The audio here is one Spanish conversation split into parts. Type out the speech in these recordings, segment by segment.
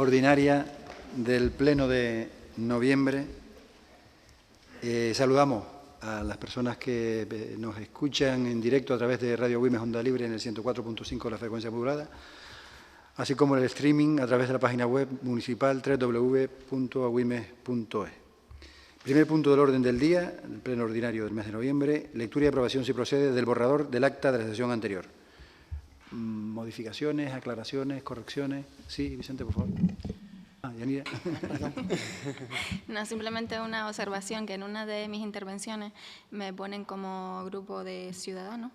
ordinaria del Pleno de noviembre. Saludamos a las personas que nos escuchan en directo a través de Radio Güímez Onda Libre en el 104.5 de la frecuencia modulada, así como el streaming a través de la página web municipal www.agüimes.es. Primer punto del orden del día, el pleno ordinario del mes de noviembre, lectura y aprobación, si procede, del borrador del acta de la sesión anterior. Modificaciones, aclaraciones, correcciones. Sí, Vicente, por favor. Yanira. No, simplemente una observación, que en una de mis intervenciones me ponen como grupo de ciudadanos,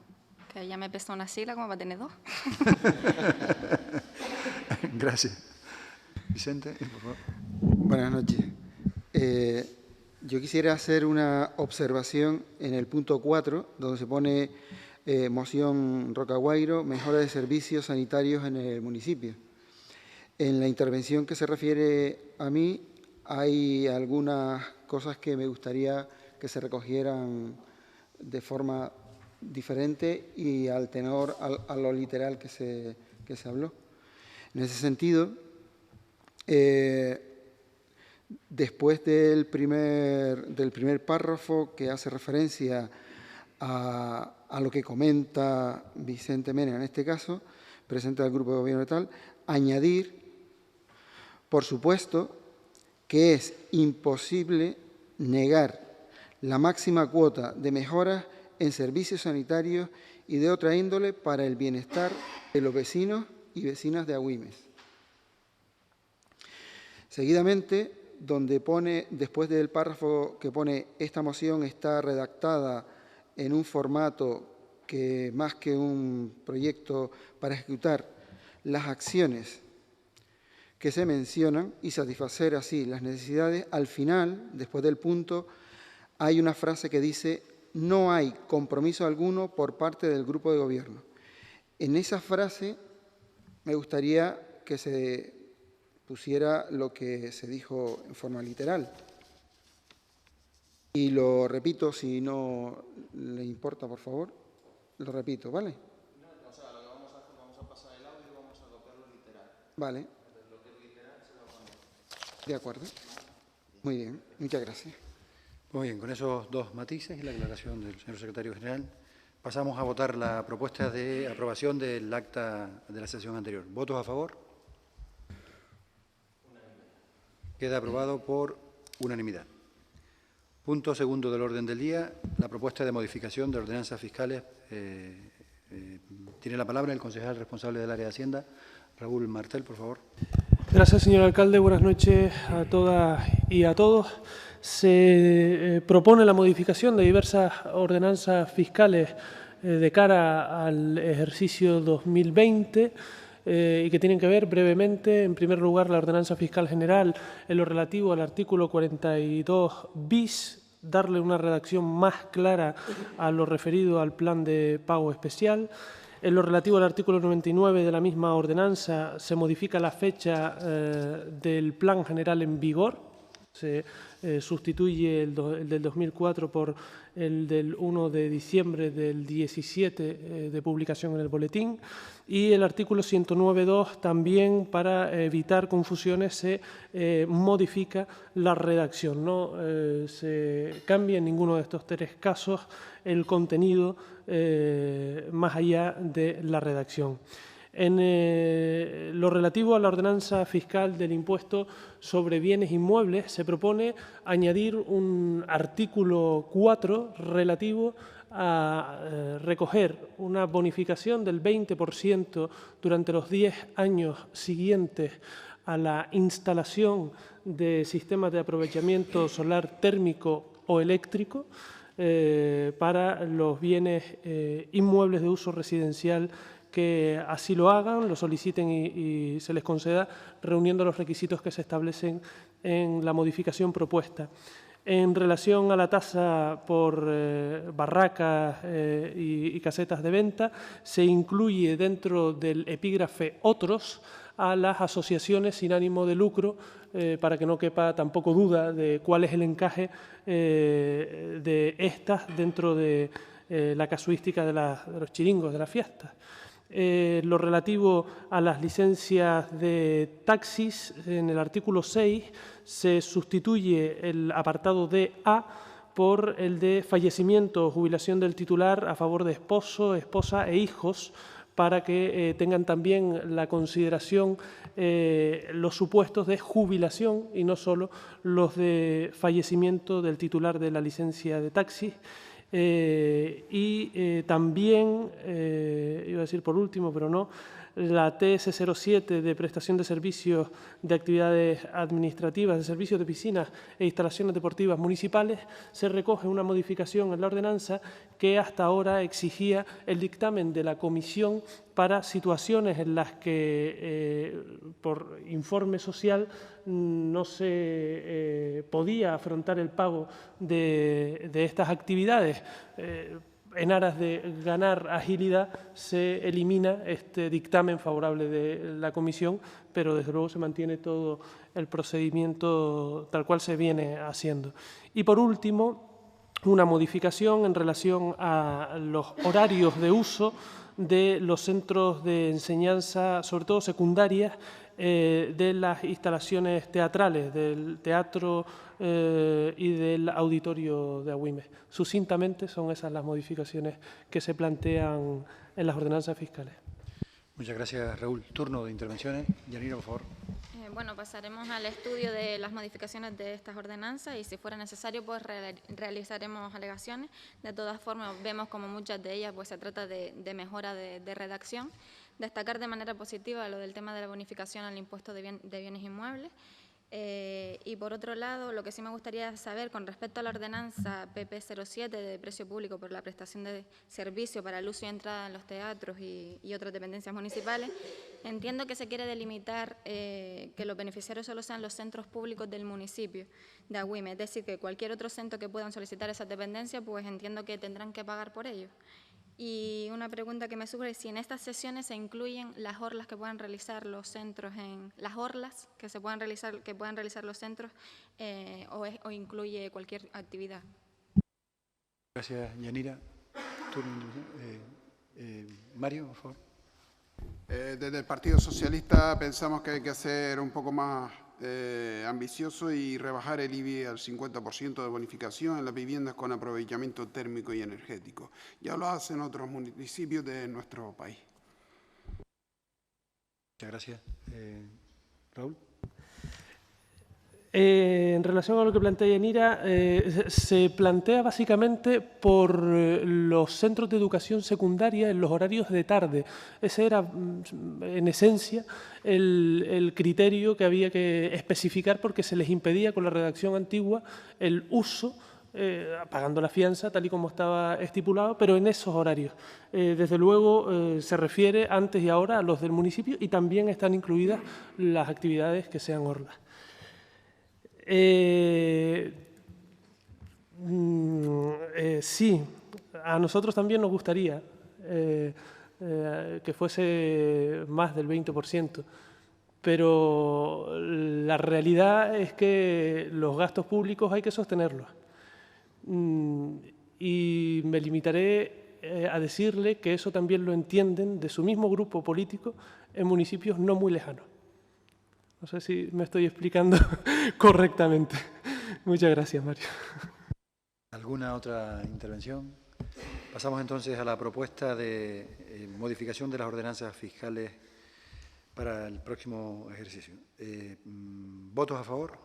que ya me pesa una sigla como para tener dos. Gracias. Vicente, por favor. Buenas noches. Yo quisiera hacer una observación en el punto 4, donde se pone moción Rocaguairo, mejora de servicios sanitarios en el municipio. En la intervención que se refiere a mí, hay algunas cosas que me gustaría que se recogieran de forma diferente y al tenor, a lo literal que se habló. En ese sentido, después del primer párrafo que hace referencia a lo que comenta Vicente Mena, en este caso, presidente del Grupo de Gobierno y tal, añadir, por supuesto, que es imposible negar la máxima cuota de mejoras en servicios sanitarios y de otra índole para el bienestar de los vecinos y vecinas de Agüimes. Seguidamente, donde pone, después del párrafo que pone esta moción está redactada en un formato que más que un proyecto para ejecutar las acciones que se mencionan y satisfacer así las necesidades, al final, después del punto, hay una frase que dice no hay compromiso alguno por parte del grupo de gobierno. En esa frase me gustaría que se pusiera lo que se dijo en forma literal. Y lo repito, si no le importa, por favor, lo repito, ¿vale? No, o sea, lo que vamos a hacer, vamos a pasar el audio y vamos a copiarlo literal. Vale. Entonces, lo que es literal se lo vamos a... De acuerdo. Muy bien, muchas gracias. Muy bien, con esos dos matices y la aclaración del señor secretario general, pasamos a votar la propuesta de aprobación del acta de la sesión anterior. ¿Votos a favor? Queda aprobado por unanimidad. Punto segundo del orden del día, la propuesta de modificación de ordenanzas fiscales. Tiene la palabra el concejal responsable del área de Hacienda, Raúl Martel, por favor. Gracias, señor alcalde. Buenas noches a todas y a todos. Se propone la modificación de diversas ordenanzas fiscales de cara al ejercicio 2020 y que tienen que ver brevemente, en primer lugar, la ordenanza fiscal general en lo relativo al artículo 42 bis, darle una redacción más clara a lo referido al plan de pago especial. En lo relativo al artículo 99 de la misma ordenanza se modifica la fecha del plan general en vigor. Se sustituye el del 2004 por el del 1 de diciembre del 17 de publicación en el boletín. Y el artículo 109.2 también, para evitar confusiones, se modifica la redacción. No se cambia en ninguno de estos tres casos el contenido más allá de la redacción. En lo relativo a la ordenanza fiscal del impuesto sobre bienes inmuebles, se propone añadir un artículo 4 relativo a recoger una bonificación del 20% durante los 10 años siguientes a la instalación de sistemas de aprovechamiento solar térmico o eléctrico para los bienes inmuebles de uso residencial que así lo hagan, lo soliciten y se les conceda, reuniendo los requisitos que se establecen en la modificación propuesta. En relación a la tasa por barracas y casetas de venta, se incluye dentro del epígrafe otros a las asociaciones sin ánimo de lucro, para que no quepa tampoco duda de cuál es el encaje de estas dentro de la casuística de los chiringos, de las fiestas. Lo relativo a las licencias de taxis, en el artículo 6 se sustituye el apartado de A por el de fallecimiento o jubilación del titular a favor de esposo, esposa e hijos, para que tengan también la consideración los supuestos de jubilación y no solo los de fallecimiento del titular de la licencia de taxi. También, iba a decir por último, pero no, la TS07 de prestación de servicios de actividades administrativas, de servicios de piscinas e instalaciones deportivas municipales, se recoge una modificación en la ordenanza que hasta ahora exigía el dictamen de la comisión para situaciones en las que, por informe social, no se podía afrontar el pago de estas actividades. En aras de ganar agilidad, se elimina este dictamen favorable de la comisión, pero desde luego se mantiene todo el procedimiento tal cual se viene haciendo. Y por último, una modificación en relación a los horarios de uso de los centros de enseñanza, sobre todo secundarias, de las instalaciones teatrales, del teatro y del auditorio de Agüimes. Sucintamente son esas las modificaciones que se plantean en las ordenanzas fiscales. Muchas gracias, Raúl. Turno de intervenciones. Yanira, por favor. Bueno, pasaremos al estudio de las modificaciones de estas ordenanzas y si fuera necesario pues realizaremos alegaciones. De todas formas vemos como muchas de ellas pues se trata de mejora de redacción. Destacar de manera positiva lo del tema de la bonificación al impuesto de bienes inmuebles. Y por otro lado, lo que sí me gustaría saber con respecto a la ordenanza PP07 de precio público por la prestación de servicio para el uso y entrada en los teatros y otras dependencias municipales, entiendo que se quiere delimitar que los beneficiarios solo sean los centros públicos del municipio de Agüimes, es decir, que cualquier otro centro que puedan solicitar esas dependencias, pues entiendo que tendrán que pagar por ello. Y una pregunta que me surge es si en estas sesiones se incluyen las orlas que puedan realizar los centros, las orlas que puedan realizar los centros o incluye cualquier actividad. Gracias, Yanira. Turno, Mario, por favor. Desde el Partido Socialista pensamos que hay que ser un poco más ambicioso y rebajar el IBI al 50% de bonificación en las viviendas con aprovechamiento térmico y energético. Ya lo hacen otros municipios de nuestro país. Muchas gracias. Raúl. En relación a lo que plantea Yanira, se plantea básicamente por los centros de educación secundaria en los horarios de tarde. Ese era, en esencia, el criterio que había que especificar porque se les impedía con la redacción antigua el uso, pagando la fianza tal y como estaba estipulado, pero en esos horarios. Desde luego se refiere antes y ahora a los del municipio y también están incluidas las actividades que sean orlas. Sí, a nosotros también nos gustaría que fuese más del 20%, pero la realidad es que los gastos públicos hay que sostenerlos. Y me limitaré a decirle que eso también lo entienden de su mismo grupo político en municipios no muy lejanos. No sé si me estoy explicando correctamente. Muchas gracias, Mario. ¿Alguna otra intervención? Pasamos entonces a la propuesta de modificación de las ordenanzas fiscales para el próximo ejercicio. ¿Votos a favor?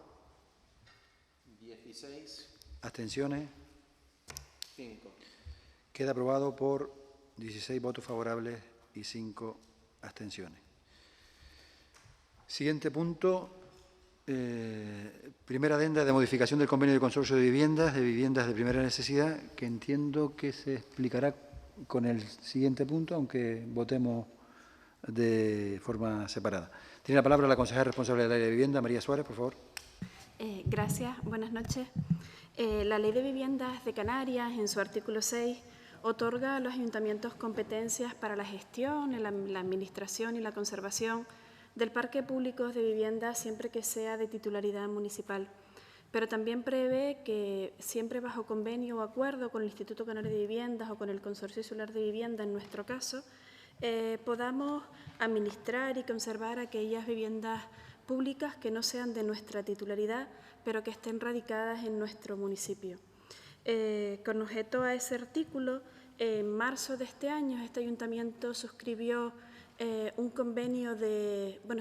16. ¿Abstenciones? 5. Queda aprobado por 16 votos favorables y 5 abstenciones. Siguiente punto, primera adenda de modificación del convenio de consorcio de viviendas de primera necesidad, que entiendo que se explicará con el siguiente punto, aunque votemos de forma separada. Tiene la palabra la consejera responsable del área de vivienda, María Suárez, por favor. Gracias, buenas noches. La Ley de Viviendas de Canarias, en su artículo 6, otorga a los ayuntamientos competencias para la gestión, la administración y la conservación del parque público de viviendas siempre que sea de titularidad municipal, pero también prevé que siempre bajo convenio o acuerdo con el Instituto Canario de Viviendas o con el Consorcio Insular de Vivienda, en nuestro caso, podamos administrar y conservar aquellas viviendas públicas que no sean de nuestra titularidad, pero que estén radicadas en nuestro municipio. Con objeto a ese artículo, en marzo de este año, este ayuntamiento suscribió un convenio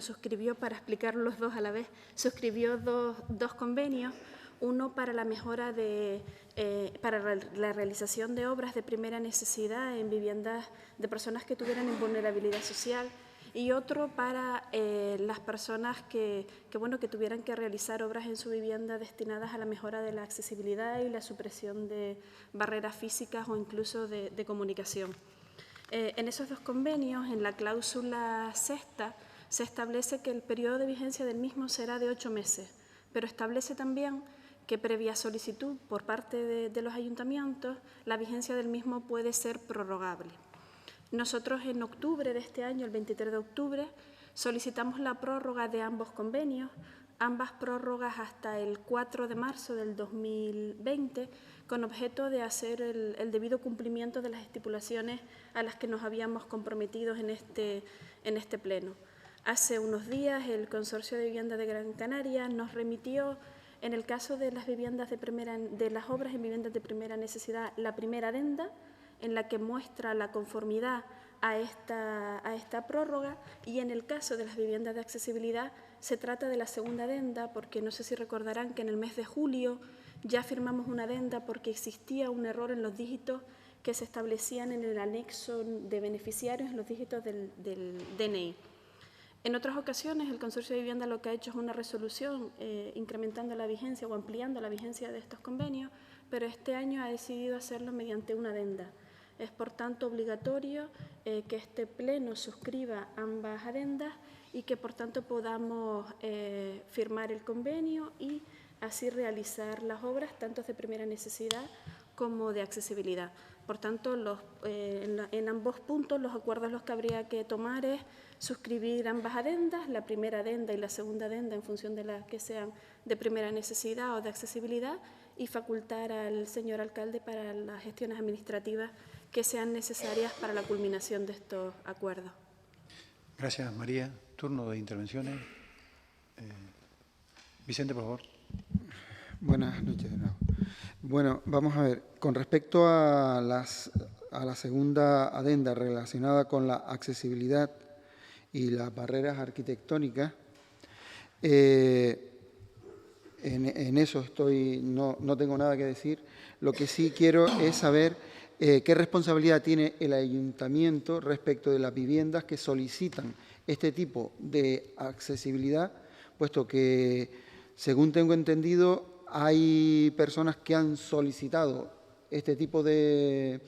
suscribió, para explicar los dos a la vez, suscribió dos convenios, uno para la mejora para la realización de obras de primera necesidad en viviendas de personas que tuvieran vulnerabilidad social, y otro para las personas que tuvieran que realizar obras en su vivienda destinadas a la mejora de la accesibilidad y la supresión de barreras físicas o incluso de comunicación. En esos dos convenios, en la cláusula sexta, se establece que el periodo de vigencia del mismo será de 8 meses, pero establece también que previa solicitud por parte de los ayuntamientos, la vigencia del mismo puede ser prorrogable. Nosotros en octubre de este año, el 23 de octubre, solicitamos la prórroga de ambos convenios, ambas prórrogas hasta el 4 de marzo del 2020, con objeto de hacer el debido cumplimiento de las estipulaciones a las que nos habíamos comprometido en este pleno. Hace unos días el Consorcio de Vivienda de Gran Canaria nos remitió, en el caso de las obras en viviendas de primera necesidad, la primera adenda, en la que muestra la conformidad a esta prórroga, y en el caso de las viviendas de accesibilidad se trata de la segunda adenda, porque no sé si recordarán que en el mes de julio ya firmamos una adenda porque existía un error en los dígitos que se establecían en el anexo de beneficiarios, en los dígitos del DNI. En otras ocasiones, el Consorcio de Vivienda lo que ha hecho es una resolución incrementando la vigencia o ampliando la vigencia de estos convenios, pero este año ha decidido hacerlo mediante una adenda. Es, por tanto, obligatorio que este pleno suscriba ambas adendas y que, por tanto, podamos firmar el convenio y así realizar las obras, tanto de primera necesidad como de accesibilidad. Por tanto, en ambos puntos, los acuerdos los que habría que tomar es suscribir ambas adendas, la primera adenda y la segunda adenda en función de las que sean de primera necesidad o de accesibilidad, y facultar al señor alcalde para las gestiones administrativas que sean necesarias para la culminación de estos acuerdos. Gracias, María. Turno de intervenciones. Vicente, por favor. Buenas noches de nuevo. Bueno, vamos a ver. Con respecto a la segunda adenda relacionada con la accesibilidad y las barreras arquitectónicas, en eso no tengo nada que decir. Lo que sí quiero es saber qué responsabilidad tiene el ayuntamiento respecto de las viviendas que solicitan este tipo de accesibilidad, puesto que, según tengo entendido, hay personas que han solicitado este tipo de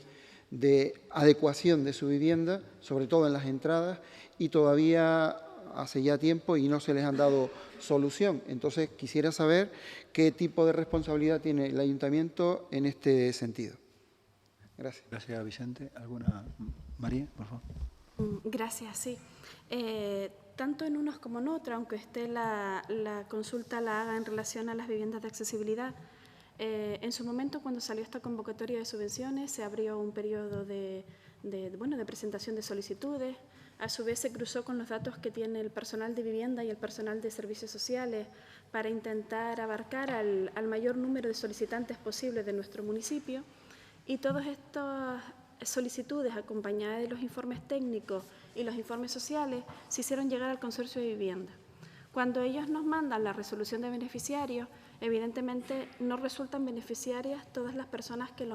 adecuación de su vivienda, sobre todo en las entradas, y todavía hace ya tiempo y no se les han dado solución. Entonces, quisiera saber qué tipo de responsabilidad tiene el ayuntamiento en este sentido. Gracias. Gracias, Vicente. ¿Alguna? María, por favor. Gracias, sí. Tanto en unos como en otros, aunque la consulta la haga en relación a las viviendas de accesibilidad, en su momento, cuando salió esta convocatoria de subvenciones, se abrió un periodo de presentación de solicitudes. A su vez, se cruzó con los datos que tiene el personal de vivienda y el personal de servicios sociales para intentar abarcar al mayor número de solicitantes posible de nuestro municipio. Y todas estas solicitudes, acompañadas de los informes técnicos y los informes sociales, se hicieron llegar al Consorcio de Vivienda. Cuando ellos nos mandan la resolución de beneficiarios, evidentemente no resultan beneficiarias todas las personas que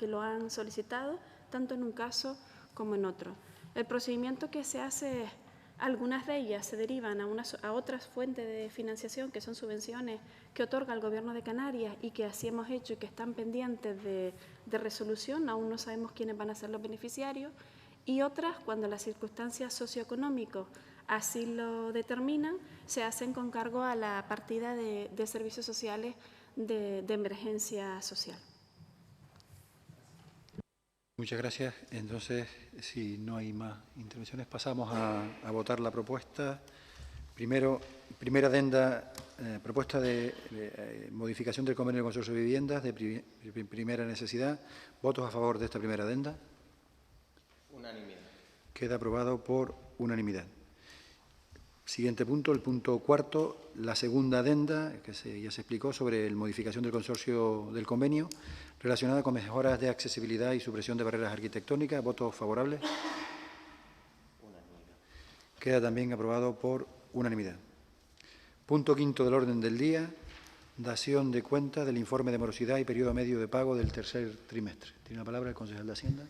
lo han solicitado, tanto en un caso como en otro. El procedimiento que se hace es, algunas de ellas se derivan a otras fuentes de financiación, que son subvenciones que otorga el Gobierno de Canarias y que así hemos hecho y que están pendientes de resolución, aún no sabemos quiénes van a ser los beneficiarios, y otras, cuando las circunstancias socioeconómicas así lo determinan, se hacen con cargo a la partida de servicios sociales de emergencia social. Muchas gracias. Entonces, si no hay más intervenciones, pasamos a votar la propuesta. Primera adenda, propuesta de modificación del convenio de consorcio de viviendas de primera necesidad. ¿Votos a favor de esta primera adenda? Unanimidad. Queda aprobado por unanimidad. Siguiente punto, el punto cuarto, la segunda adenda, que ya se explicó, sobre la modificación del consorcio del convenio, relacionada con mejoras de accesibilidad y supresión de barreras arquitectónicas. ¿Votos favorables? Queda también aprobado por unanimidad. Punto quinto del orden del día, dación de cuenta del informe de morosidad y periodo medio de pago del tercer trimestre. Tiene la palabra el concejal de Hacienda.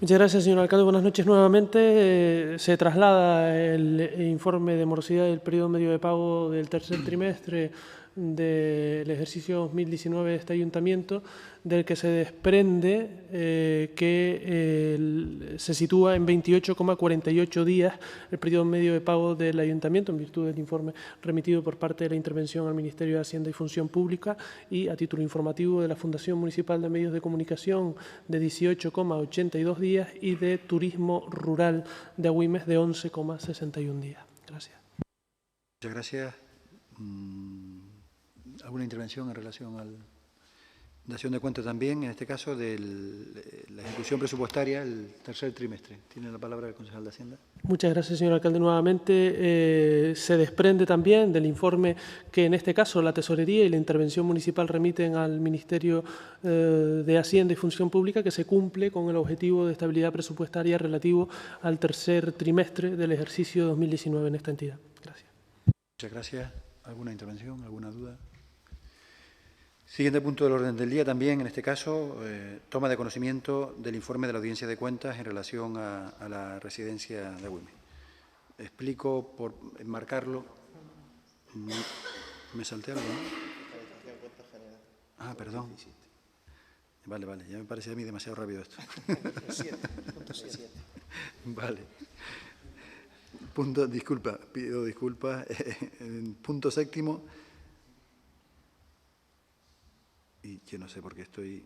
Muchas gracias, señor alcalde. Buenas noches nuevamente. Se traslada el informe de morosidad del periodo medio de pago del tercer trimestre del ejercicio 2019 de este ayuntamiento, del que se desprende que se sitúa en 28,48 días el periodo medio de pago del ayuntamiento, en virtud del informe remitido por parte de la intervención al Ministerio de Hacienda y Función Pública y a título informativo de la Fundación Municipal de Medios de Comunicación de 18,82 días y de Turismo Rural de Agüimes de 11,61 días. Gracias. Muchas gracias. ¿Alguna intervención en relación a la dación de cuenta también, en este caso, de la ejecución presupuestaria el tercer trimestre? Tiene la palabra el concejal de Hacienda. Muchas gracias, señor alcalde. Nuevamente se desprende también del informe que, en este caso, la Tesorería y la Intervención Municipal remiten al Ministerio de Hacienda y Función Pública, que se cumple con el objetivo de estabilidad presupuestaria relativo al tercer trimestre del ejercicio 2019 en esta entidad. Gracias. Muchas gracias. ¿Alguna intervención? ¿Alguna duda? Siguiente punto del orden del día también, en este caso, toma de conocimiento del informe de la Audiencia de Cuentas en relación a la residencia de Agüimes. Explico, por enmarcarlo, me salté algo, ¿no? Ah, perdón. Vale, ya me parecía a mí demasiado rápido esto. Vale. Pido disculpas. Punto séptimo. Y yo no sé por qué estoy...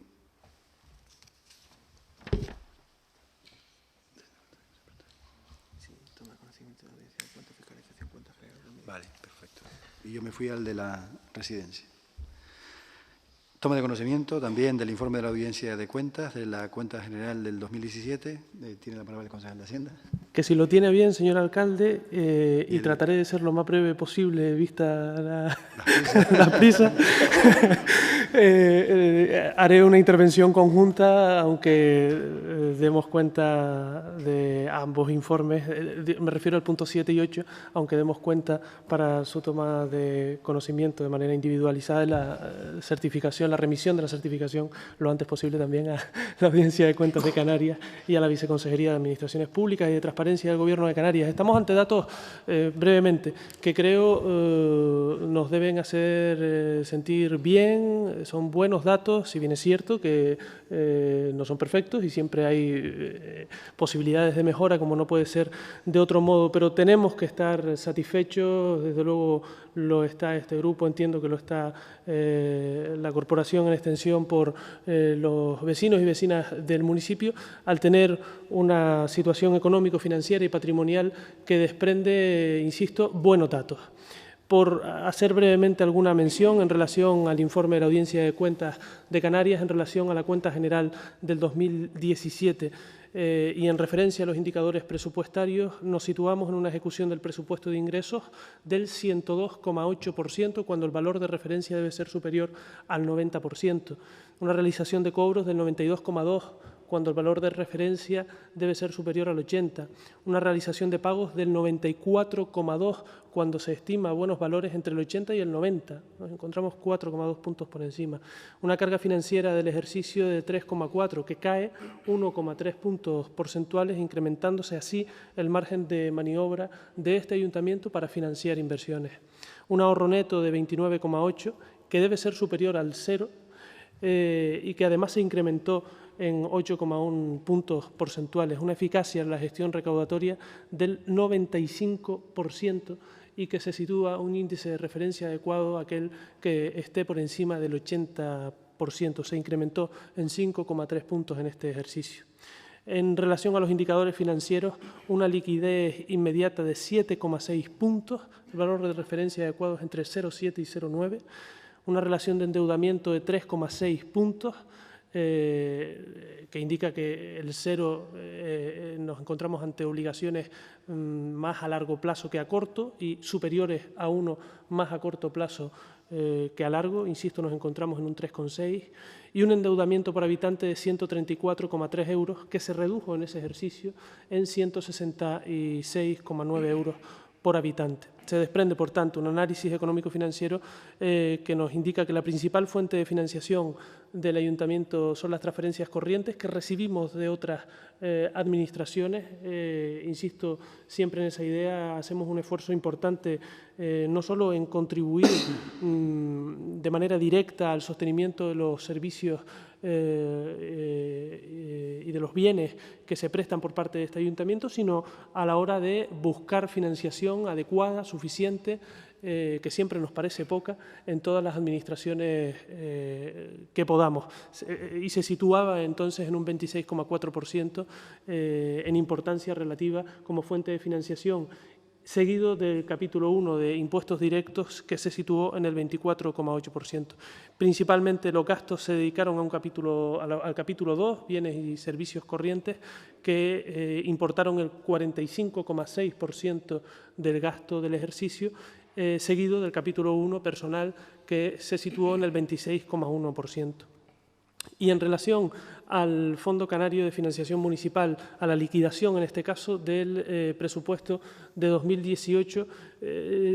Vale, perfecto. Y yo me fui al de la residencia. Toma de conocimiento también del informe de la Audiencia de Cuentas, de la Cuenta General del 2017. Tiene la palabra el concejal de Hacienda. Que si lo tiene bien, señor alcalde, y trataré de ser lo más breve posible, vista la prisa, haré una intervención conjunta, aunque demos cuenta de ambos informes. Me refiero al punto 7 y 8, aunque demos cuenta para su toma de conocimiento de manera individualizada de la certificación, la remisión de la certificación lo antes posible también a la Audiencia de Cuentas de Canarias y a la Viceconsejería de Administraciones Públicas y de Transparencia del Gobierno de Canarias. Estamos ante datos, brevemente, que creo nos deben hacer sentir bien. Son buenos datos, si bien es cierto que no son perfectos y siempre hay posibilidades de mejora, como no puede ser de otro modo, pero tenemos que estar satisfechos. Desde luego lo está este grupo, entiendo que lo está la corporación en extensión por los vecinos y vecinas del municipio, al tener una situación económico-financiera y patrimonial que desprende, insisto, buenos datos. Por hacer brevemente alguna mención en relación al informe de la Audiencia de Cuentas de Canarias, en relación a la cuenta general del 2017 y en referencia a los indicadores presupuestarios, nos situamos en una ejecución del presupuesto de ingresos del 102,8%, cuando el valor de referencia debe ser superior al 90%. Una realización de cobros del 92,2%, cuando el valor de referencia debe ser superior al 80%. Una realización de pagos del 94,2%, cuando se estima buenos valores entre el 80 y el 90. Nos encontramos 4,2 puntos por encima. Una carga financiera del ejercicio de 3,4, que cae 1,3 puntos porcentuales, incrementándose así el margen de maniobra de este ayuntamiento para financiar inversiones. Un ahorro neto de 29,8, que debe ser superior al 0 y que además se incrementó en 8,1 puntos porcentuales, una eficacia en la gestión recaudatoria del 95% y que se sitúa un índice de referencia adecuado, aquel que esté por encima del 80%. Se incrementó en 5,3 puntos en este ejercicio. En relación a los indicadores financieros, una liquidez inmediata de 7,6 puntos, el valor de referencia adecuado es entre 0,7 y 0,9, una relación de endeudamiento de 3,6 puntos, que indica que el cero nos encontramos ante obligaciones más a largo plazo que a corto y superiores a 1 más a corto plazo que a largo. Insisto, nos encontramos en un 3,6 y un endeudamiento por habitante de 134,3 euros que se redujo en ese ejercicio en 166,9 euros por habitante. Se desprende, por tanto, un análisis económico-financiero que nos indica que la principal fuente de financiación del Ayuntamiento son las transferencias corrientes que recibimos de otras administraciones. Insisto siempre en esa idea, hacemos un esfuerzo importante no solo en contribuir de manera directa al sostenimiento de los servicios y de los bienes que se prestan por parte de este Ayuntamiento, sino a la hora de buscar financiación adecuada, suficiente, que siempre nos parece poca en todas las administraciones que podamos. Y se situaba entonces en un 26,4% en importancia relativa como fuente de financiación, seguido del capítulo 1 de impuestos directos, que se situó en el 24,8%. Principalmente los gastos se dedicaron a al capítulo 2, bienes y servicios corrientes, que importaron el 45,6% del gasto del ejercicio, seguido del capítulo 1, personal, que se situó en el 26,1%. Y en relación al Fondo Canario de Financiación Municipal, a la liquidación, en este caso, del presupuesto de 2018,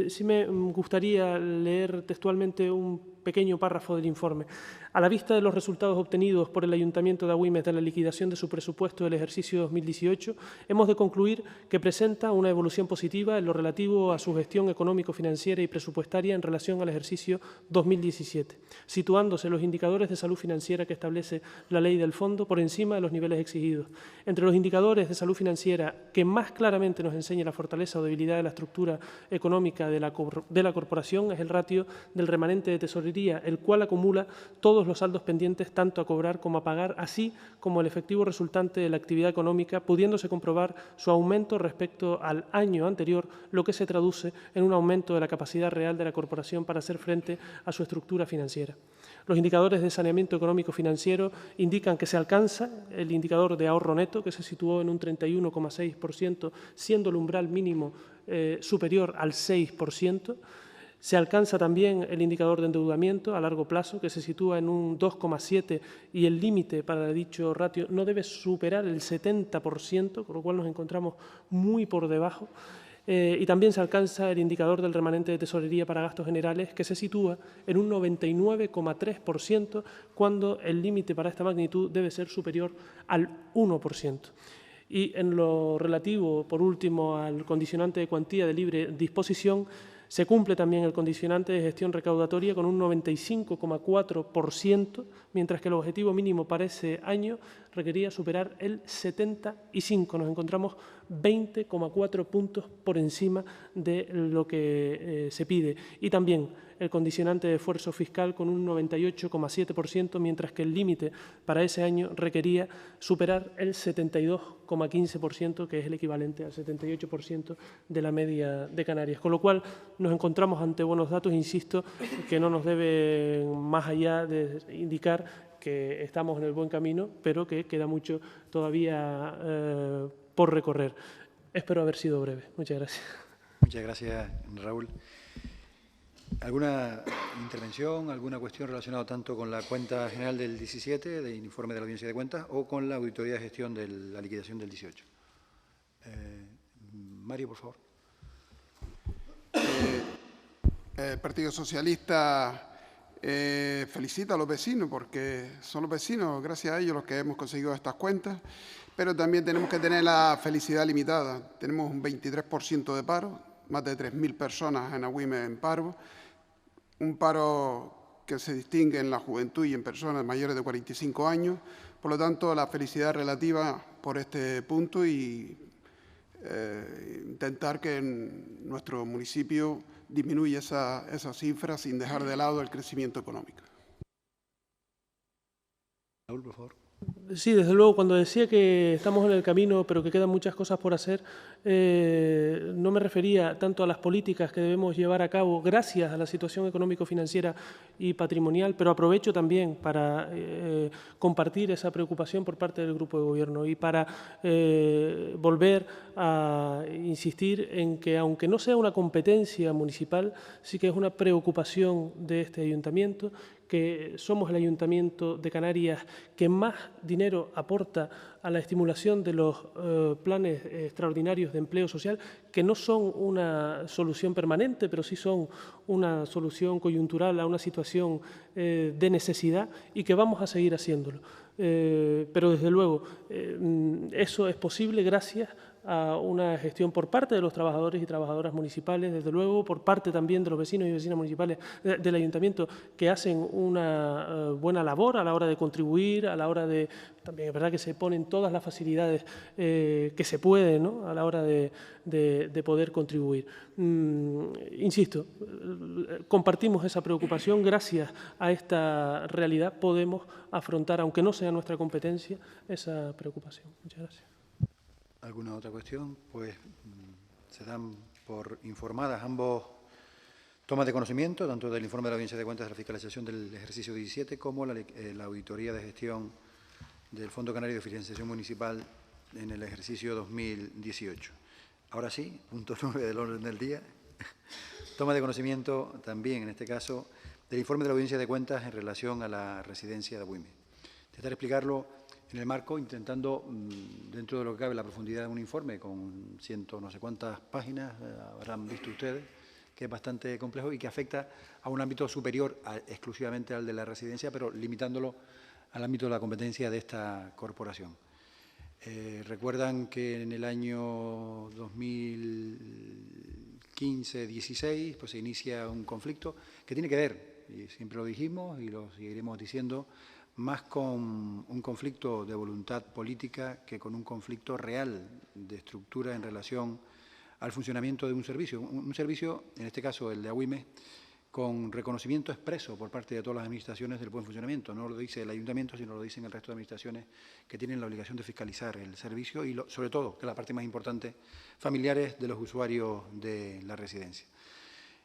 sí me gustaría leer textualmente un pequeño párrafo del informe. A la vista de los resultados obtenidos por el Ayuntamiento de Agüimes de la liquidación de su presupuesto del ejercicio 2018, hemos de concluir que presenta una evolución positiva en lo relativo a su gestión económico-financiera y presupuestaria en relación al ejercicio 2017, situándose los indicadores de salud financiera que establece la ley del fondo por encima de los niveles exigidos. Entre los indicadores de salud financiera que más claramente nos enseña la fortaleza o debilidad de la estructura económica de la corporación es el ratio del remanente de tesorería, el cual acumula todos los saldos pendientes tanto a cobrar como a pagar, así como el efectivo resultante de la actividad económica, pudiéndose comprobar su aumento respecto al año anterior, lo que se traduce en un aumento de la capacidad real de la corporación para hacer frente a su estructura financiera. Los indicadores de saneamiento económico-financiero indican que se alcanza el indicador de ahorro neto, que se situó en un 31,6%, siendo el umbral mínimo superior al 6%. Se alcanza también el indicador de endeudamiento a largo plazo, que se sitúa en un 2,7 y el límite para dicho ratio no debe superar el 70%, con lo cual nos encontramos muy por debajo. Y también se alcanza el indicador del remanente de tesorería para gastos generales, que se sitúa en un 99,3%, cuando el límite para esta magnitud debe ser superior al 1%. Y en lo relativo, por último, al condicionante de cuantía de libre disposición, se cumple también el condicionante de gestión recaudatoria con un 95,4%, mientras que el objetivo mínimo para ese año requería superar el 75%. Nos encontramos 20,4 puntos por encima de lo que se pide. Y también el condicionante de esfuerzo fiscal con un 98,7%, mientras que el límite para ese año requería superar el 72,15%, que es el equivalente al 78% de la media de Canarias. Con lo cual nos encontramos ante buenos datos, insisto, que no nos deben más allá de indicar que estamos en el buen camino, pero que queda mucho todavía por recorrer. Espero haber sido breve. Muchas gracias. Muchas gracias, Raúl. ¿Alguna intervención, alguna cuestión relacionada tanto con la cuenta general del 17, del informe de la audiencia de cuentas, o con la auditoría de gestión de la liquidación del 18? Mario, por favor. El Partido Socialista felicita a los vecinos, porque son los vecinos, gracias a ellos, los que hemos conseguido estas cuentas, pero también tenemos que tener la felicidad limitada. Tenemos un 23% de paro, más de 3.000 personas en Agüimes en paro, un paro que se distingue en la juventud y en personas mayores de 45 años. Por lo tanto, la felicidad relativa por este punto y intentar que en nuestro municipio disminuya esa cifra sin dejar de lado el crecimiento económico. Raúl, por favor. Sí, desde luego, cuando decía que estamos en el camino, pero que quedan muchas cosas por hacer, no me refería tanto a las políticas que debemos llevar a cabo gracias a la situación económico-financiera y patrimonial, pero aprovecho también para compartir esa preocupación por parte del Grupo de Gobierno y para volver a insistir en que, aunque no sea una competencia municipal, sí que es una preocupación de este ayuntamiento, que somos el Ayuntamiento de Canarias que más dinero aporta a la estimulación de los planes extraordinarios de empleo social, que no son una solución permanente, pero sí son una solución coyuntural a una situación de necesidad y que vamos a seguir haciéndolo. Pero desde luego eso es posible gracias a una gestión por parte de los trabajadores y trabajadoras municipales, desde luego por parte también de los vecinos y vecinas municipales del ayuntamiento, que hacen una buena labor a la hora de contribuir, a la hora de, también es verdad que se ponen todas las facilidades que se pueden, ¿no?, a la hora de poder contribuir. Insisto, compartimos esa preocupación. Gracias a esta realidad podemos afrontar, aunque no sea nuestra competencia, esa preocupación. Muchas gracias. ¿Alguna otra cuestión? Pues se dan por informadas ambos tomas de conocimiento, tanto del informe de la Audiencia de Cuentas de la Fiscalización del ejercicio 17 como la auditoría de gestión del Fondo Canario de Financiación Municipal en el ejercicio 2018. Ahora sí, punto 9 del orden del día. Toma de conocimiento también, en este caso, del informe de la Audiencia de Cuentas en relación a la residencia de Agüime. Intentar explicarlo en el marco, intentando, dentro de lo que cabe, la profundidad de un informe con ciento no sé cuántas páginas, habrán visto ustedes, que es bastante complejo y que afecta a un ámbito superior exclusivamente al de la residencia, pero limitándolo al ámbito de la competencia de esta corporación. Recuerdan que en el año 2015-16 pues se inicia un conflicto que tiene que ver, y siempre lo dijimos y lo seguiremos diciendo, más con un conflicto de voluntad política que con un conflicto real de estructura en relación al funcionamiento de un servicio, en este caso el de Agüime, con reconocimiento expreso por parte de todas las administraciones del buen funcionamiento. No lo dice el ayuntamiento, sino lo dicen el resto de administraciones que tienen la obligación de fiscalizar el servicio y, sobre todo, que es la parte más importante, familiares de los usuarios de la residencia.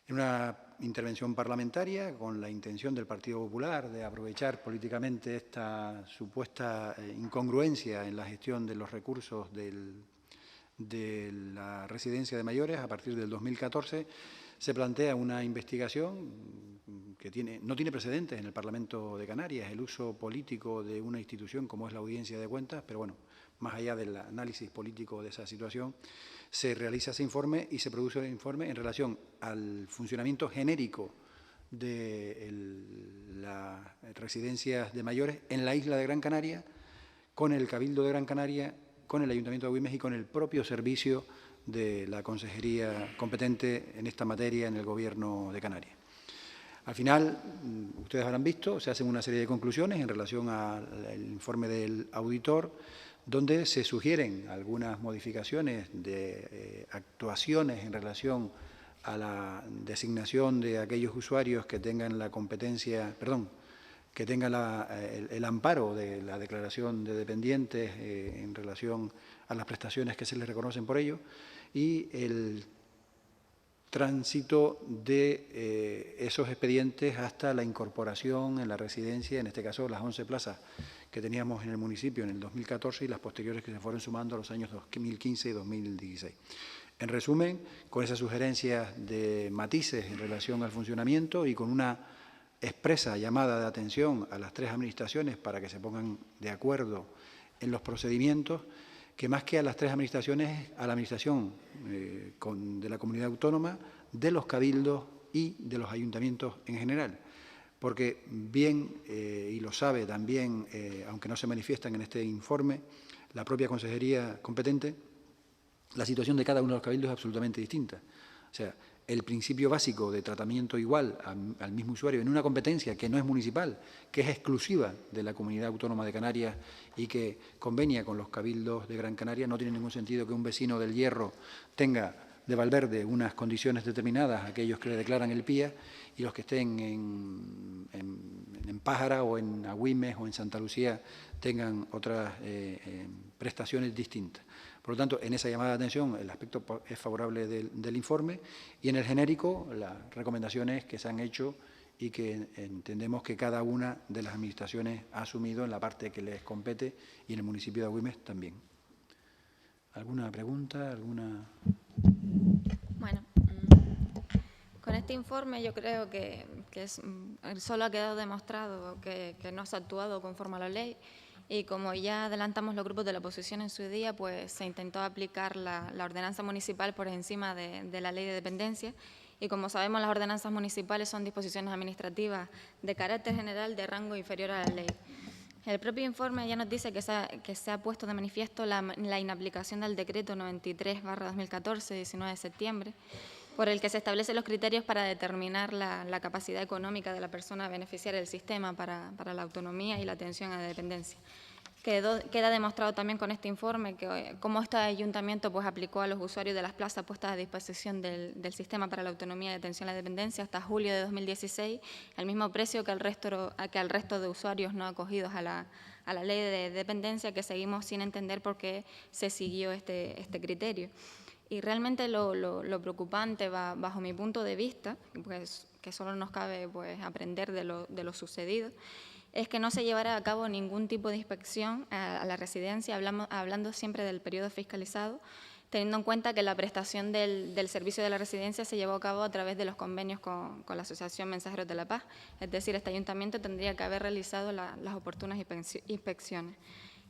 En una intervención parlamentaria con la intención del Partido Popular de aprovechar políticamente esta supuesta incongruencia en la gestión de los recursos de la residencia de mayores a partir del 2014, se plantea una investigación que no tiene precedentes en el Parlamento de Canarias, el uso político de una institución como es la Audiencia de Cuentas, pero bueno, más allá del análisis político de esa situación, se realiza ese informe y se produce el informe en relación al funcionamiento genérico de las residencias de mayores en la isla de Gran Canaria, con el Cabildo de Gran Canaria, con el Ayuntamiento de Agüimes y con el propio servicio de la consejería competente en esta materia en el Gobierno de Canarias. Al final, ustedes habrán visto, se hacen una serie de conclusiones en relación al informe del auditor, donde se sugieren algunas modificaciones de actuaciones en relación a la designación de aquellos usuarios que tengan la competencia, que tengan el amparo de la declaración de dependientes en relación a las prestaciones que se les reconocen por ello y el tránsito de esos expedientes hasta la incorporación en la residencia, en este caso las 11 plazas que teníamos en el municipio en el 2014 y las posteriores que se fueron sumando a los años 2015 y 2016. En resumen, con esas sugerencias de matices en relación al funcionamiento y con una expresa llamada de atención a las tres administraciones para que se pongan de acuerdo en los procedimientos, que más que a las tres administraciones, a la administración de la comunidad autónoma, de los cabildos y de los ayuntamientos en general. Porque bien, y lo sabe también, aunque no se manifiestan en este informe, la propia consejería competente, la situación de cada uno de los cabildos es absolutamente distinta. O sea, el principio básico de tratamiento igual al mismo usuario en una competencia que no es municipal, que es exclusiva de la Comunidad Autónoma de Canarias y que convenia con los cabildos de Gran Canaria, no tiene ningún sentido que un vecino del Hierro tenga de Valverde unas condiciones determinadas a aquellos que le declaran el PIA y los que estén en Pájara o en Agüimes o en Santa Lucía tengan otras prestaciones distintas. Por lo tanto, en esa llamada de atención el aspecto es favorable del informe y en el genérico las recomendaciones que se han hecho y que entendemos que cada una de las administraciones ha asumido en la parte que les compete y en el municipio de Agüimes también. ¿Alguna pregunta? Bueno, con este informe yo creo que solo ha quedado demostrado que no se ha actuado conforme a la ley y como ya adelantamos los grupos de la oposición en su día, pues se intentó aplicar la ordenanza municipal por encima de la ley de dependencia y como sabemos las ordenanzas municipales son disposiciones administrativas de carácter general de rango inferior a la ley. El propio informe ya nos dice que se ha puesto de manifiesto la inaplicación del decreto 93/2014, 19 de septiembre, por el que se establecen los criterios para determinar la capacidad económica de la persona beneficiaria del sistema para la autonomía y la atención a la dependencia. Queda demostrado también con este informe que cómo este ayuntamiento pues, aplicó a los usuarios de las plazas puestas a disposición del sistema para la autonomía y atención a la dependencia hasta julio de 2016, el mismo precio que al resto de usuarios no acogidos a la ley de dependencia, que seguimos sin entender por qué se siguió este criterio. Y realmente lo preocupante, bajo mi punto de vista, pues, que solo nos cabe pues, aprender de lo sucedido, es que no se llevará a cabo ningún tipo de inspección a la residencia, hablando siempre del periodo fiscalizado, teniendo en cuenta que la prestación del servicio de la residencia se llevó a cabo a través de los convenios con la Asociación Mensajeros de la Paz. Es decir, este ayuntamiento tendría que haber realizado las oportunas inspecciones.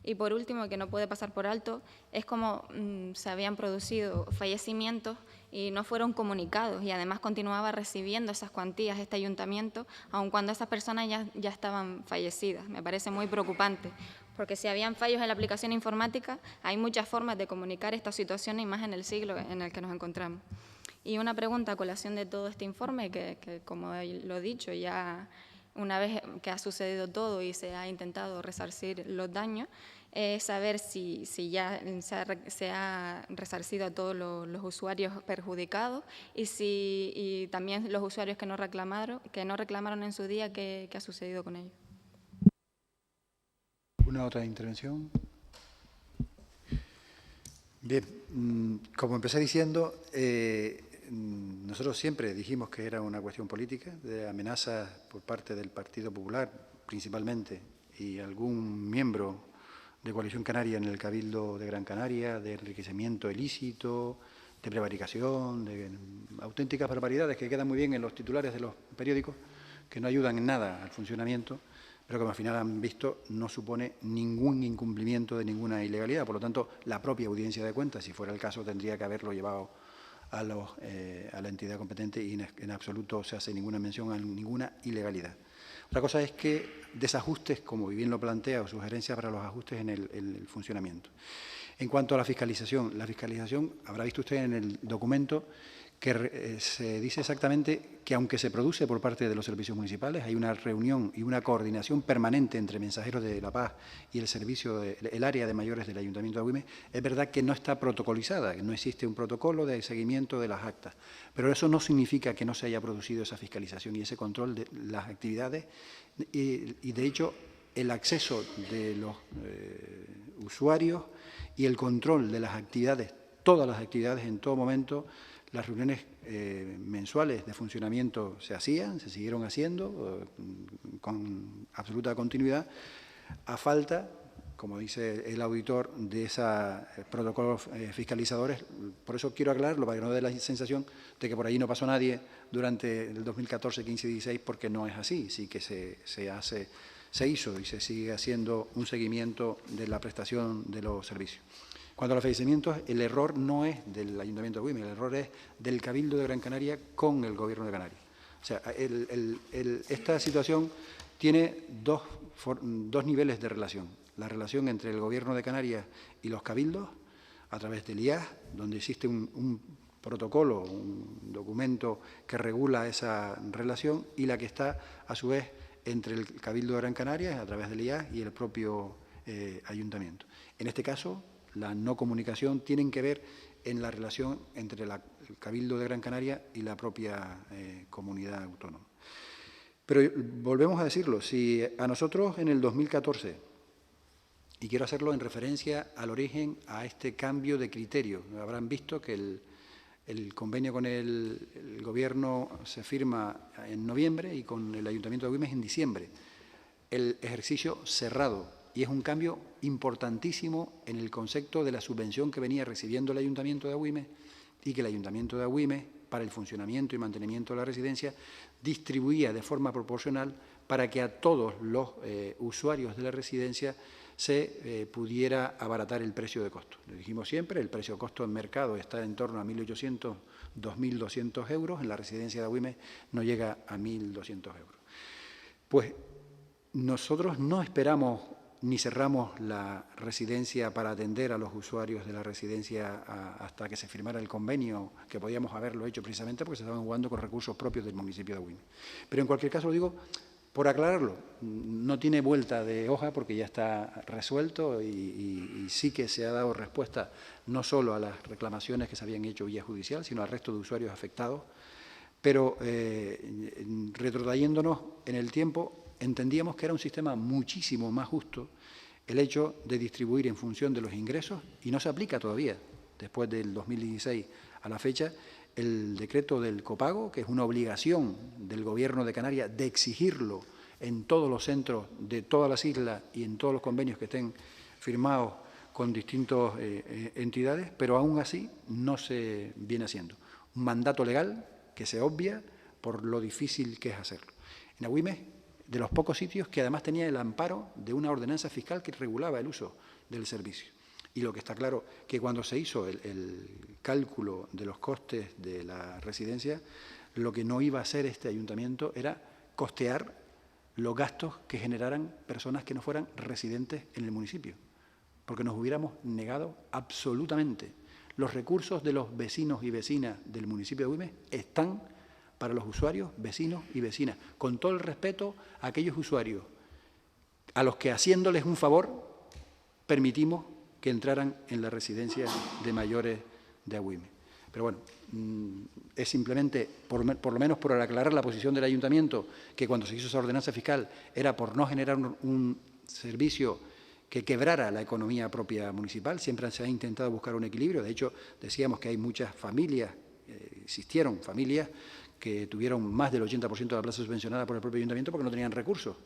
Y por último, que no puede pasar por alto, es como se habían producido fallecimientos y no fueron comunicados y además continuaba recibiendo esas cuantías este ayuntamiento, aun cuando esas personas ya estaban fallecidas. Me parece muy preocupante, porque si habían fallos en la aplicación informática, hay muchas formas de comunicar esta situación y más en el siglo en el que nos encontramos. Y una pregunta a colación de todo este informe, que como lo he dicho, ya una vez que ha sucedido todo y se ha intentado resarcir los daños, saber si ya se ha resarcido a todos los usuarios perjudicados y también los usuarios que no reclamaron en su día, ¿qué ha sucedido con ellos? ¿Una otra intervención? Bien, como empecé diciendo, nosotros siempre dijimos que era una cuestión política, de amenazas por parte del Partido Popular, principalmente, y algún miembro de Coalición Canaria en el Cabildo de Gran Canaria, de enriquecimiento ilícito, de prevaricación, de auténticas barbaridades que quedan muy bien en los titulares de los periódicos, que no ayudan en nada al funcionamiento, pero como al final han visto, no supone ningún incumplimiento de ninguna ilegalidad. Por lo tanto, la propia Audiencia de Cuentas, si fuera el caso, tendría que haberlo llevado a la entidad competente y en absoluto se hace ninguna mención a ninguna ilegalidad. Otra cosa es que desajustes, como bien lo plantea, o sugerencias para los ajustes en el funcionamiento. En cuanto a la fiscalización, habrá visto usted en el documento que se dice exactamente que aunque se produce por parte de los servicios municipales, hay una reunión y una coordinación permanente entre Mensajeros de la Paz y el área de mayores del Ayuntamiento de Agüimes, es verdad que no está protocolizada, que no existe un protocolo de seguimiento de las actas, pero eso no significa que no se haya producido esa fiscalización y ese control de las actividades y de hecho, el acceso de los usuarios y el control de las actividades, todas las actividades en todo momento. Las reuniones mensuales de funcionamiento se siguieron haciendo con absoluta continuidad, a falta, como dice el auditor, de esos protocolos fiscalizadores. Por eso quiero aclararlo, para que no dé la sensación de que por allí no pasó nadie durante el 2014, 15 y 16, porque no es así. Sí que se hizo y se sigue haciendo un seguimiento de la prestación de los servicios. Cuanto a los fallecimientos, el error no es del Ayuntamiento de Agüimes, el error es del Cabildo de Gran Canaria con el Gobierno de Canarias. O sea, esta situación tiene dos niveles de relación. La relación entre el Gobierno de Canarias y los cabildos, a través del IAS, donde existe un protocolo, un documento que regula esa relación, y la que está, a su vez, entre el Cabildo de Gran Canaria, a través del IAS, y el propio Ayuntamiento. En este caso, la no comunicación tienen que ver en la relación entre el Cabildo de Gran Canaria y la propia comunidad autónoma. Pero volvemos a decirlo, si a nosotros en el 2014, y quiero hacerlo en referencia al origen, a este cambio de criterio, habrán visto que el convenio con el Gobierno se firma en noviembre y con el Ayuntamiento de Agüimes en diciembre. El ejercicio cerrado, y es un cambio importantísimo en el concepto de la subvención que venía recibiendo el Ayuntamiento de Agüimes y que el Ayuntamiento de Agüimes, para el funcionamiento y mantenimiento de la residencia, distribuía de forma proporcional para que a todos los usuarios de la residencia se pudiera abaratar el precio de costo. Lo dijimos siempre, el precio de costo en mercado está en torno a 1.800, 2.200 euros, en la residencia de Agüimes no llega a 1.200 euros. Pues nosotros no esperamos ni cerramos la residencia para atender a los usuarios de la residencia hasta que se firmara el convenio, que podíamos haberlo hecho precisamente porque se estaban jugando con recursos propios del municipio de Agüimes. Pero en cualquier caso, lo digo por aclararlo, no tiene vuelta de hoja porque ya está resuelto y sí que se ha dado respuesta no solo a las reclamaciones que se habían hecho vía judicial, sino al resto de usuarios afectados. Pero retrotrayéndonos en el tiempo, entendíamos que era un sistema muchísimo más justo el hecho de distribuir en función de los ingresos, y no se aplica todavía, después del 2016 a la fecha, el decreto del copago, que es una obligación del Gobierno de Canarias de exigirlo en todos los centros de todas las islas y en todos los convenios que estén firmados con distintas entidades, pero aún así no se viene haciendo. Un mandato legal que se obvia por lo difícil que es hacerlo. En Agüimes, de los pocos sitios que además tenía el amparo de una ordenanza fiscal que regulaba el uso del servicio. Y lo que está claro, que cuando se hizo el cálculo de los costes de la residencia, lo que no iba a hacer este ayuntamiento era costear los gastos que generaran personas que no fueran residentes en el municipio, porque nos hubiéramos negado absolutamente. Los recursos de los vecinos y vecinas del municipio de Agüimes están para los usuarios, vecinos y vecinas, con todo el respeto a aquellos usuarios a los que, haciéndoles un favor, permitimos que entraran en la residencia de mayores de Agüimes. Pero bueno, es simplemente, por lo menos por aclarar la posición del ayuntamiento, que cuando se hizo esa ordenanza fiscal era por no generar un servicio que quebrara la economía propia municipal. Siempre se ha intentado buscar un equilibrio. De hecho, decíamos que hay muchas familias, existieron familias que tuvieron más del 80% de la plaza subvencionada por el propio ayuntamiento porque no tenían recursos.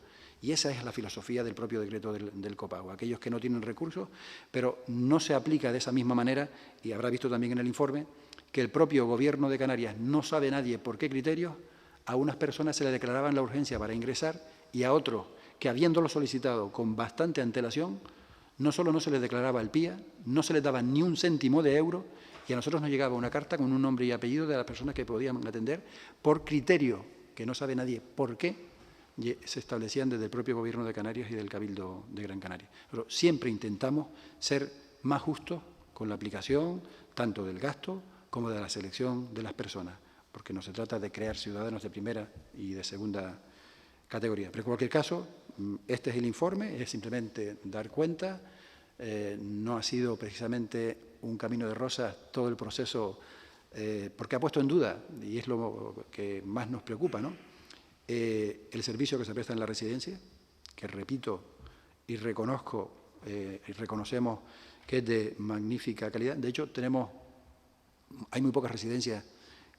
Y esa es la filosofía del propio decreto del copago. Aquellos que no tienen recursos, pero no se aplica de esa misma manera, y habrá visto también en el informe, que el propio Gobierno de Canarias no sabe nadie por qué criterios, a unas personas se le declaraban la urgencia para ingresar y a otros que, habiéndolo solicitado con bastante antelación, no solo no se les declaraba el PIA, no se les daba ni un céntimo de euro, y a nosotros nos llegaba una carta con un nombre y apellido de las personas que podían atender por criterio, que no sabe nadie por qué, se establecían desde el propio Gobierno de Canarias y del Cabildo de Gran Canaria. Pero siempre intentamos ser más justos con la aplicación tanto del gasto como de la selección de las personas, porque no se trata de crear ciudadanos de primera y de segunda categoría. Pero en cualquier caso, este es el informe, es simplemente dar cuenta. No ha sido precisamente un camino de rosas todo el proceso, porque ha puesto en duda, y es lo que más nos preocupa, ¿no?, el servicio que se presta en la residencia, que repito y reconozco y reconocemos que es de magnífica calidad. De hecho, hay muy pocas residencias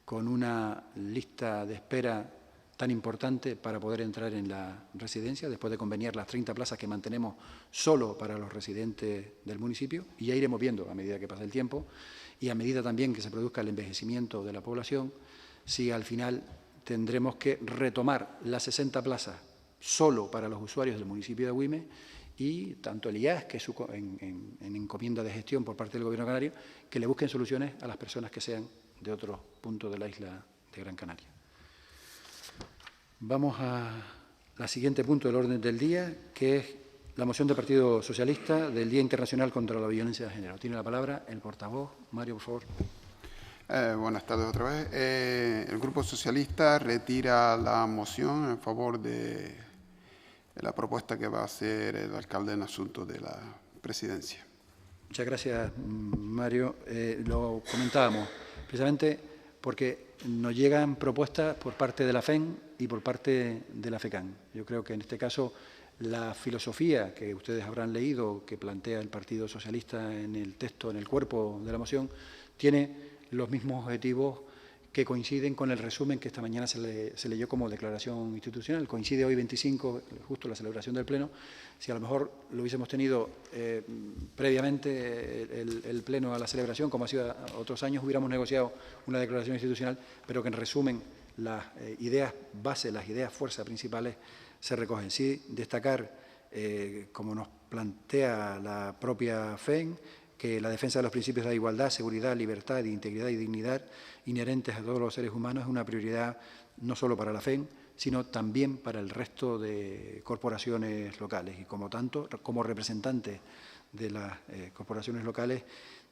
con una lista de espera tan importante para poder entrar en la residencia, después de conveniar las 30 plazas que mantenemos solo para los residentes del municipio, y ya iremos viendo a medida que pasa el tiempo y a medida también que se produzca el envejecimiento de la población, si al final tendremos que retomar las 60 plazas solo para los usuarios del municipio de Agüimes y tanto el IAS, que es en encomienda de gestión por parte del Gobierno canario, que le busquen soluciones a las personas que sean de otros puntos de la isla de Gran Canaria. Vamos al siguiente punto del orden del día, que es la moción del Partido Socialista del Día Internacional contra la Violencia de Género. Tiene la palabra el portavoz. Mario, por favor. Buenas tardes otra vez. El Grupo Socialista retira la moción en favor de la propuesta que va a hacer el alcalde en asunto de la presidencia. Muchas gracias, Mario. Lo comentábamos, precisamente porque nos llegan propuestas por parte de la FEN y por parte de la FECAN. Yo creo que en este caso la filosofía que ustedes habrán leído, que plantea el Partido Socialista en el texto, en el cuerpo de la moción, tiene los mismos objetivos que coinciden con el resumen que esta mañana se leyó como declaración institucional. Coincide hoy 25, justo la celebración del Pleno. Si a lo mejor lo hubiésemos tenido previamente el Pleno a la celebración, como ha sido otros años, hubiéramos negociado una declaración institucional, pero que en resumen las ideas base, las ideas fuerza principales se recogen. Sí, destacar, como nos plantea la propia FEN, que la defensa de los principios de igualdad, seguridad, libertad, integridad y dignidad inherentes a todos los seres humanos es una prioridad no solo para la FEN, sino también para el resto de corporaciones locales. Y como tanto, como representantes de las corporaciones locales,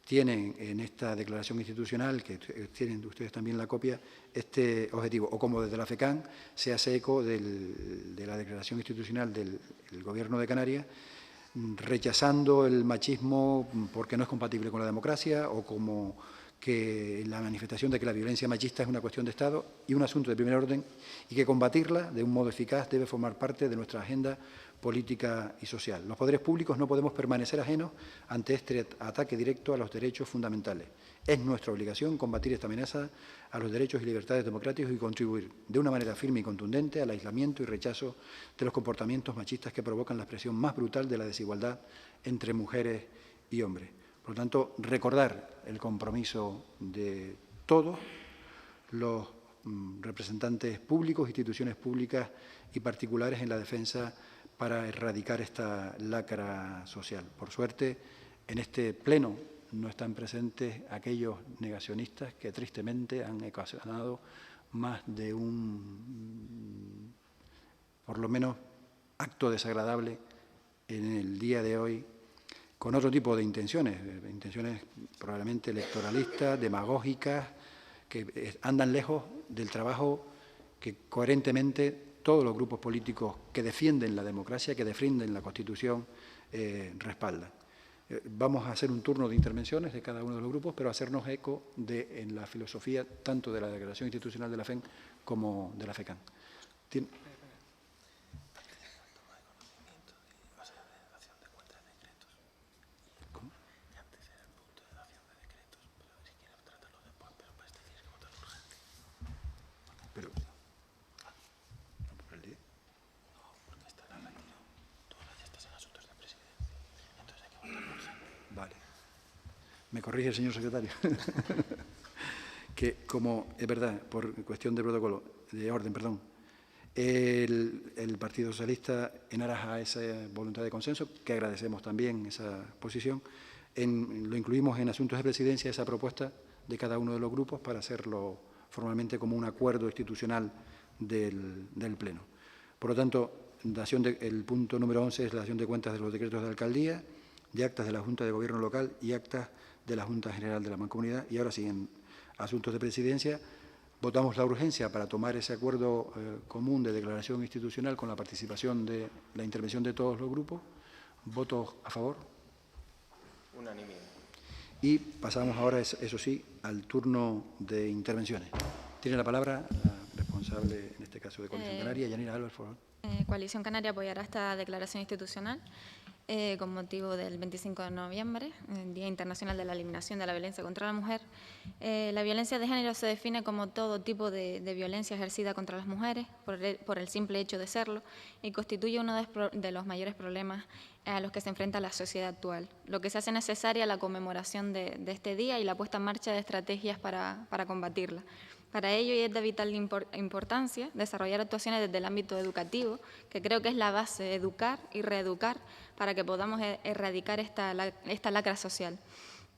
tienen en esta declaración institucional, que tienen ustedes también la copia, este objetivo. O como desde la FECAN se hace eco de la declaración institucional del Gobierno de Canarias, rechazando el machismo porque no es compatible con la democracia, o como que la manifestación de que la violencia machista es una cuestión de Estado y un asunto de primer orden, y que combatirla de un modo eficaz debe formar parte de nuestra agenda política y social. Los poderes públicos no podemos permanecer ajenos ante este ataque directo a los derechos fundamentales. Es nuestra obligación combatir esta amenaza a los derechos y libertades democráticos y contribuir de una manera firme y contundente al aislamiento y rechazo de los comportamientos machistas que provocan la expresión más brutal de la desigualdad entre mujeres y hombres. Por lo tanto, recordar el compromiso de todos los representantes públicos, instituciones públicas y particulares en la defensa para erradicar esta lacra social. Por suerte, en este pleno no están presentes aquellos negacionistas que tristemente han ocasionado más de un, por lo menos, acto desagradable en el día de hoy, con otro tipo de intenciones probablemente electoralistas, demagógicas, que andan lejos del trabajo que coherentemente todos los grupos políticos que defienden la democracia, que defienden la Constitución, respaldan. Vamos a hacer un turno de intervenciones de cada uno de los grupos, pero hacernos eco en la filosofía tanto de la Declaración Institucional de la FEN como de la FECAN. Vale. Me corrige el señor secretario. Que como es verdad, por cuestión de protocolo, de orden, perdón, el Partido Socialista, en aras a esa voluntad de consenso, que agradecemos también esa posición, lo incluimos en asuntos de presidencia, esa propuesta de cada uno de los grupos para hacerlo formalmente como un acuerdo institucional del Pleno. Por lo tanto, el punto número 11 es la dación de cuentas de los decretos de alcaldía, de actas de la Junta de Gobierno Local y actas de la Junta General de la Mancomunidad. Y ahora sí, en asuntos de presidencia, votamos la urgencia para tomar ese acuerdo común de declaración institucional con la participación de la intervención de todos los grupos. ¿Votos a favor? Unanimidad. Y pasamos ahora, eso sí, al turno de intervenciones. Tiene la palabra la responsable, en este caso, de Coalición Canaria, Yanira Álvarez, por favor. Coalición Canaria apoyará esta declaración institucional con motivo del 25 de noviembre, el Día Internacional de la Eliminación de la Violencia contra la Mujer. La violencia de género se define como todo tipo de violencia ejercida contra las mujeres por el simple hecho de serlo, y constituye uno de los mayores problemas a los que se enfrenta la sociedad actual, lo que se hace necesaria la conmemoración de este día y la puesta en marcha de estrategias para combatirla. Para ello, y es de vital importancia, desarrollar actuaciones desde el ámbito educativo, que creo que es la base, educar y reeducar para que podamos erradicar esta lacra social.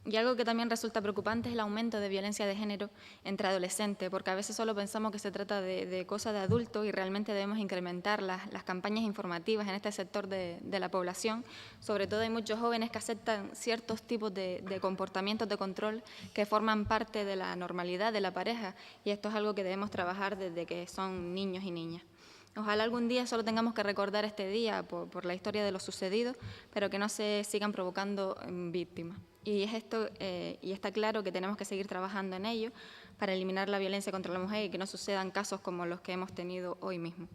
Y algo que también resulta preocupante es el aumento de violencia de género entre adolescentes, porque a veces solo pensamos que se trata de cosas de adultos y realmente debemos incrementar las campañas informativas en este sector de la población. Sobre todo hay muchos jóvenes que aceptan ciertos tipos de comportamientos de control que forman parte de la normalidad de la pareja, y esto es algo que debemos trabajar desde que son niños y niñas. Ojalá algún día solo tengamos que recordar este día por la historia de lo sucedido, pero que no se sigan provocando víctimas. Y está claro que tenemos que seguir trabajando en ello para eliminar la violencia contra la mujer y que no sucedan casos como los que hemos tenido hoy mismo.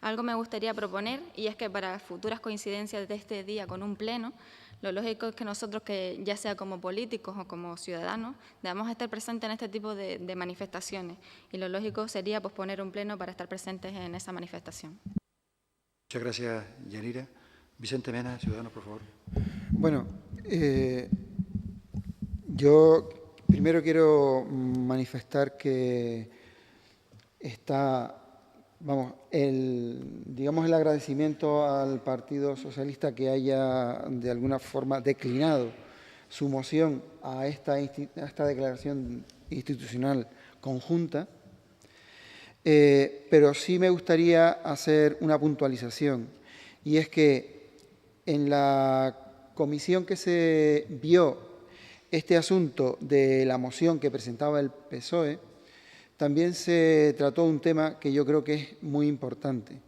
Algo me gustaría proponer, y es que para futuras coincidencias de este día con un pleno, lo lógico es que nosotros, que ya sea como políticos o como ciudadanos, debamos estar presentes en este tipo de manifestaciones. Y lo lógico sería posponer un pleno para estar presentes en esa manifestación. Muchas gracias, Yanira. Vicente Mena, Ciudadanos, por favor. Bueno, yo primero quiero manifestar que digamos, el agradecimiento al Partido Socialista que haya de alguna forma declinado su moción a esta declaración institucional conjunta, pero sí me gustaría hacer una puntualización, y es que en la comisión que se vio este asunto de la moción que presentaba el PSOE, también se trató un tema que yo creo que es muy importante,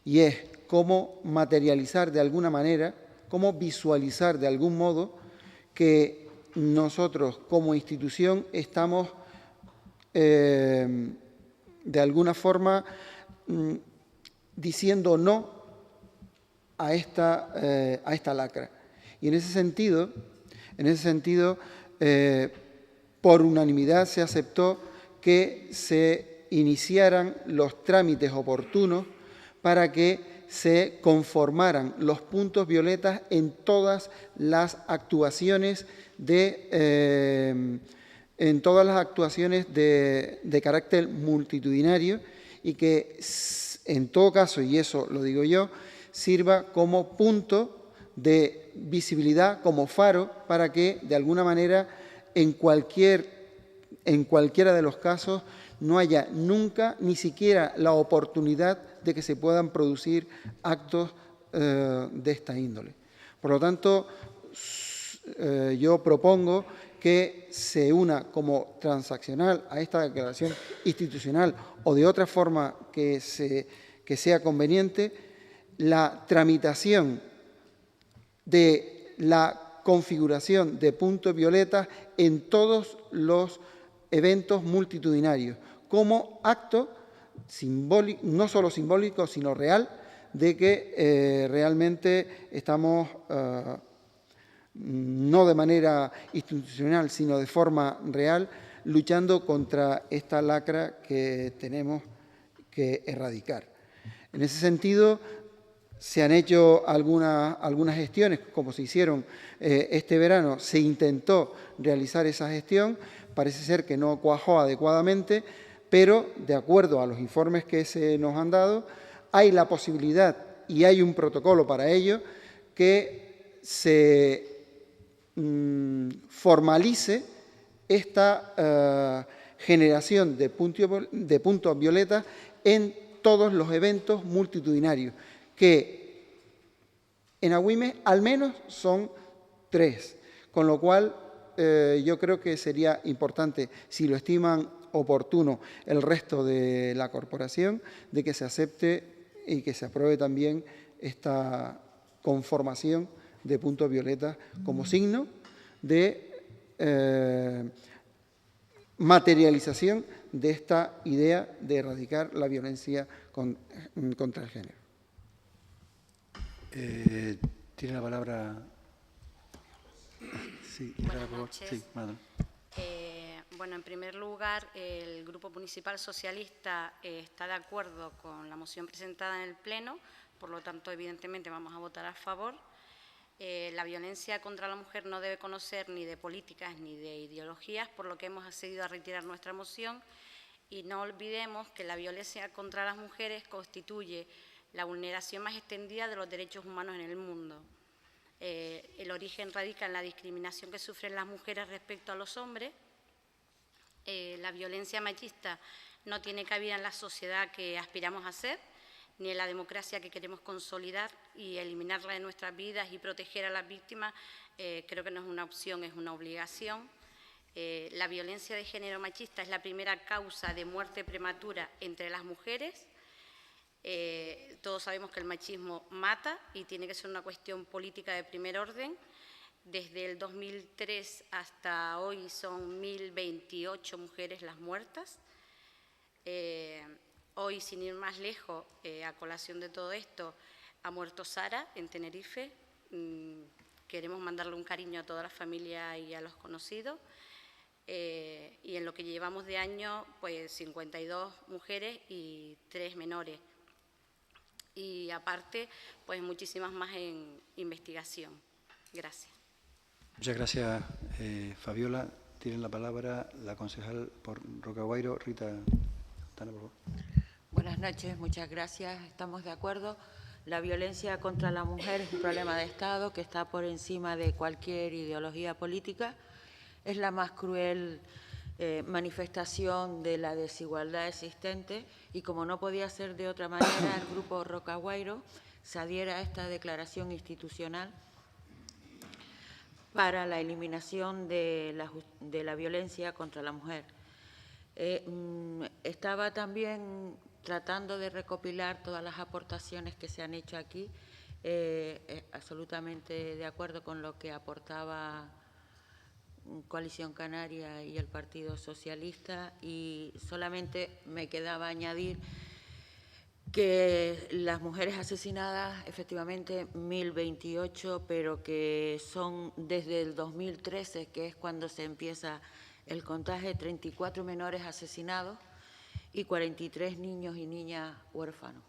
y es cómo materializar de alguna manera, cómo visualizar de algún modo que nosotros como institución estamos de alguna forma diciendo no a esta lacra. Y en ese sentido, por unanimidad se aceptó que se iniciaran los trámites oportunos para que se conformaran los puntos violetas en todas las actuaciones de carácter multitudinario, y que en todo caso, y eso lo digo yo, sirva como punto de visibilidad, como faro, para que de alguna manera en cualquiera de los casos no haya nunca ni siquiera la oportunidad de que se puedan producir actos de esta índole. Por lo tanto, yo propongo que se una como transaccional a esta declaración institucional, o de otra forma que sea conveniente, la tramitación de la configuración de puntos violetas en todos los eventos multitudinarios, como acto simbólico, no solo simbólico, sino real, de que realmente estamos, no de manera institucional, sino de forma real, luchando contra esta lacra que tenemos que erradicar. En ese sentido, se han hecho algunas gestiones, como se hicieron este verano. Se intentó realizar esa gestión, parece ser que no cuajó adecuadamente, pero de acuerdo a los informes que se nos han dado, hay la posibilidad y hay un protocolo para ello, que se formalice esta generación de puntos violetas en todos los eventos multitudinarios, que en Agüime al menos son 3, con lo cual yo creo que sería importante, si lo estiman oportuno el resto de la corporación, de que se acepte y que se apruebe también esta conformación de puntos violetas como signo de materialización de esta idea de erradicar la violencia contra el género. Tiene la palabra. Sí, Buenas noches. Sí, Madonna. Bueno, en primer lugar, el Grupo Municipal Socialista está de acuerdo con la moción presentada en el Pleno, por lo tanto, evidentemente, vamos a votar a favor. La violencia contra la mujer no debe conocer ni de políticas ni de ideologías, por lo que hemos accedido a retirar nuestra moción, y no olvidemos que la violencia contra las mujeres constituye la vulneración más extendida de los derechos humanos en el mundo. El origen radica en la discriminación que sufren las mujeres respecto a los hombres. La violencia machista no tiene cabida en la sociedad que aspiramos a ser, ni en la democracia que queremos consolidar, y eliminarla de nuestras vidas y proteger a las víctimas creo que no es una opción, es una obligación. La violencia de género machista es la primera causa de muerte prematura entre las mujeres Todos sabemos que el machismo mata y tiene que ser una cuestión política de primer orden. Desde el 2003 hasta hoy son 1.028 mujeres las muertas. Hoy, sin ir más lejos, a colación de todo esto, ha muerto Sara en Tenerife. Queremos mandarle un cariño a toda la familia y a los conocidos. Y en lo que llevamos de año, pues 52 mujeres y 3 menores. Y aparte, pues muchísimas más en investigación. Gracias. Muchas gracias, Fabiola. Tiene la palabra la concejal por Rocaguairo, Rita Santana, por favor. Buenas noches, muchas gracias. Estamos de acuerdo. La violencia contra la mujer es un problema de Estado que está por encima de cualquier ideología política. Es la más cruel manifestación de la desigualdad existente y, como no podía ser de otra manera, el Grupo Rocaguairo se adhiere a esta declaración institucional para la eliminación de la violencia contra la mujer. Estaba también tratando de recopilar todas las aportaciones que se han hecho aquí, absolutamente de acuerdo con lo que aportaba Coalición Canaria y el Partido Socialista, y solamente me quedaba añadir que las mujeres asesinadas, efectivamente 1.028, pero que son desde el 2013, que es cuando se empieza el contaje, 34 menores asesinados y 43 niños y niñas huérfanos,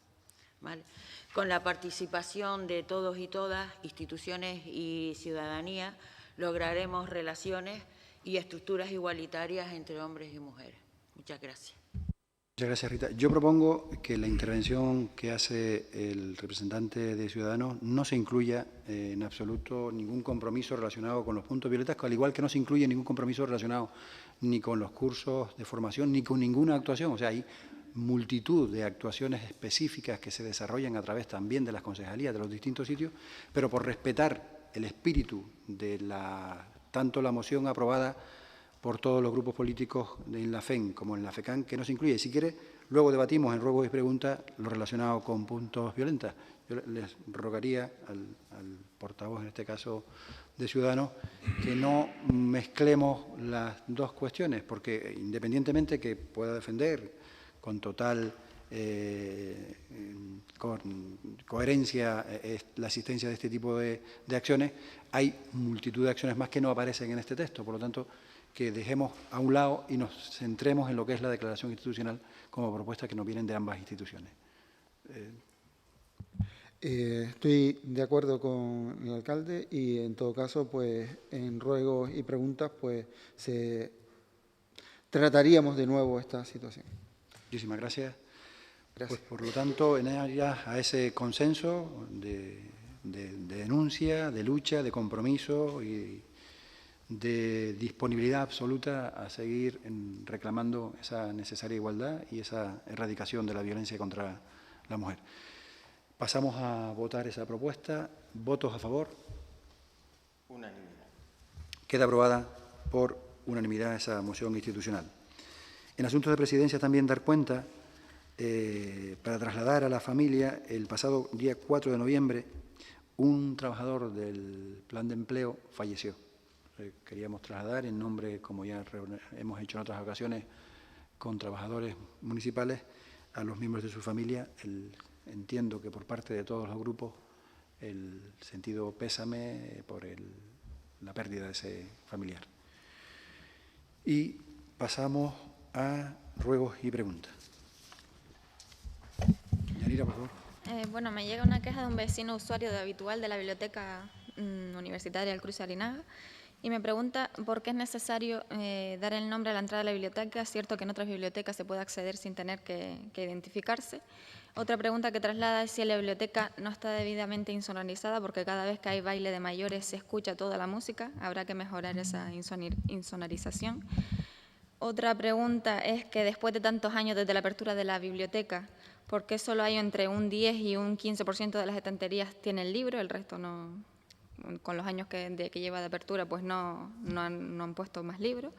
¿vale? Con la participación de todos y todas, instituciones y ciudadanía, lograremos relaciones y estructuras igualitarias entre hombres y mujeres. Muchas gracias. Muchas gracias, Rita. Yo propongo que la intervención que hace el representante de Ciudadanos no se incluya en absoluto ningún compromiso relacionado con los puntos violetas, al igual que no se incluye ningún compromiso relacionado ni con los cursos de formación ni con ninguna actuación. O sea, hay multitud de actuaciones específicas que se desarrollan a través también de las concejalías de los distintos sitios, pero por respetar el espíritu de tanto la moción aprobada por todos los grupos políticos en la FEN como en la FECAN, que no se incluye. Si quiere, luego debatimos en ruegos y preguntas lo relacionado con puntos violentas. Yo les rogaría al portavoz, en este caso de Ciudadanos, que no mezclemos las dos cuestiones, porque independientemente que pueda defender con total coherencia la existencia de este tipo de acciones, hay multitud de acciones más que no aparecen en este texto. Por lo tanto, que dejemos a un lado y nos centremos en lo que es la declaración institucional como propuesta que nos vienen de ambas instituciones. Estoy de acuerdo con el alcalde y, en todo caso, pues en ruegos y preguntas, pues trataríamos de nuevo esta situación. Muchísimas gracias. Gracias. Pues, por lo tanto, en aras a ese consenso de denuncia, de lucha, de compromiso y de disponibilidad absoluta a seguir reclamando esa necesaria igualdad y esa erradicación de la violencia contra la mujer. Pasamos a votar esa propuesta. ¿Votos a favor? Unanimidad. Queda aprobada por unanimidad esa moción institucional. En asuntos de presidencia también dar cuenta, para trasladar a la familia, el pasado día 4 de noviembre, un trabajador del plan de empleo falleció. Queríamos trasladar en nombre, como ya hemos hecho en otras ocasiones, con trabajadores municipales, a los miembros de su familia. Entiendo que por parte de todos los grupos el sentido pésame por la pérdida de ese familiar. Y pasamos a ruegos y preguntas. Yanira, por favor. Bueno, me llega una queja de un vecino usuario habitual de la biblioteca universitaria del Cruz Arinaga y me pregunta por qué es necesario dar el nombre a la entrada de la biblioteca. Es cierto que en otras bibliotecas se puede acceder sin tener que identificarse. Otra pregunta que traslada es si la biblioteca no está debidamente insonorizada, porque cada vez que hay baile de mayores se escucha toda la música. Habrá que mejorar esa insonorización. Otra pregunta es que después de tantos años desde la apertura de la biblioteca, ¿por qué solo hay entre un 10 y un 15% de las estanterías tienen libro? El resto no, con los años que lleva de apertura, pues no han puesto más libros.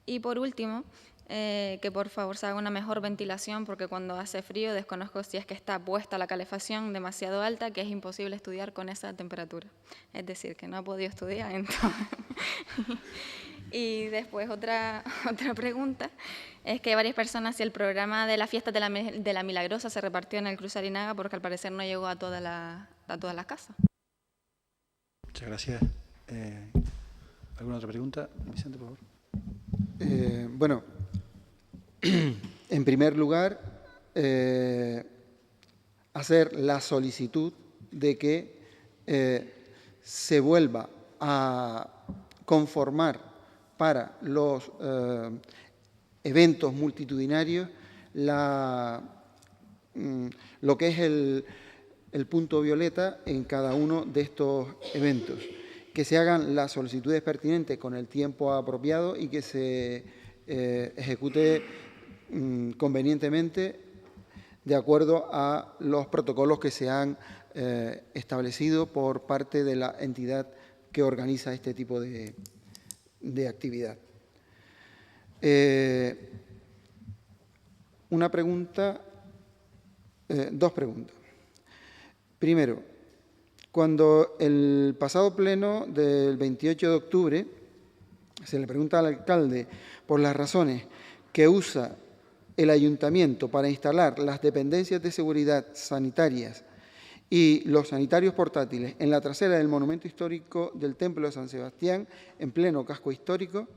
Y por último, que por favor se haga una mejor ventilación, porque cuando hace frío desconozco si es que está puesta la calefacción demasiado alta, que es imposible estudiar con esa temperatura. Es decir, que no ha podido estudiar entonces. Y después otra pregunta es que hay varias personas si el programa de la fiesta de la Milagrosa se repartió en el Cruz Arinaga, porque al parecer no llegó a todas las casas. Muchas gracias. ¿Alguna otra pregunta? Vicente, por favor. Bueno, en primer lugar, hacer la solicitud de que se vuelva a conformar para los eventos multitudinarios lo que es el punto violeta en cada uno de estos eventos. Que se hagan las solicitudes pertinentes con el tiempo apropiado y que se ejecute convenientemente de acuerdo a los protocolos que se han establecido por parte de la entidad que organiza este tipo de actividad. Una pregunta, dos preguntas. Primero, cuando el pasado pleno del 28 de octubre se le pregunta al alcalde por las razones que usa el ayuntamiento para instalar las dependencias de seguridad sanitarias y los sanitarios portátiles en la trasera del monumento histórico del Templo de San Sebastián, en pleno casco histórico,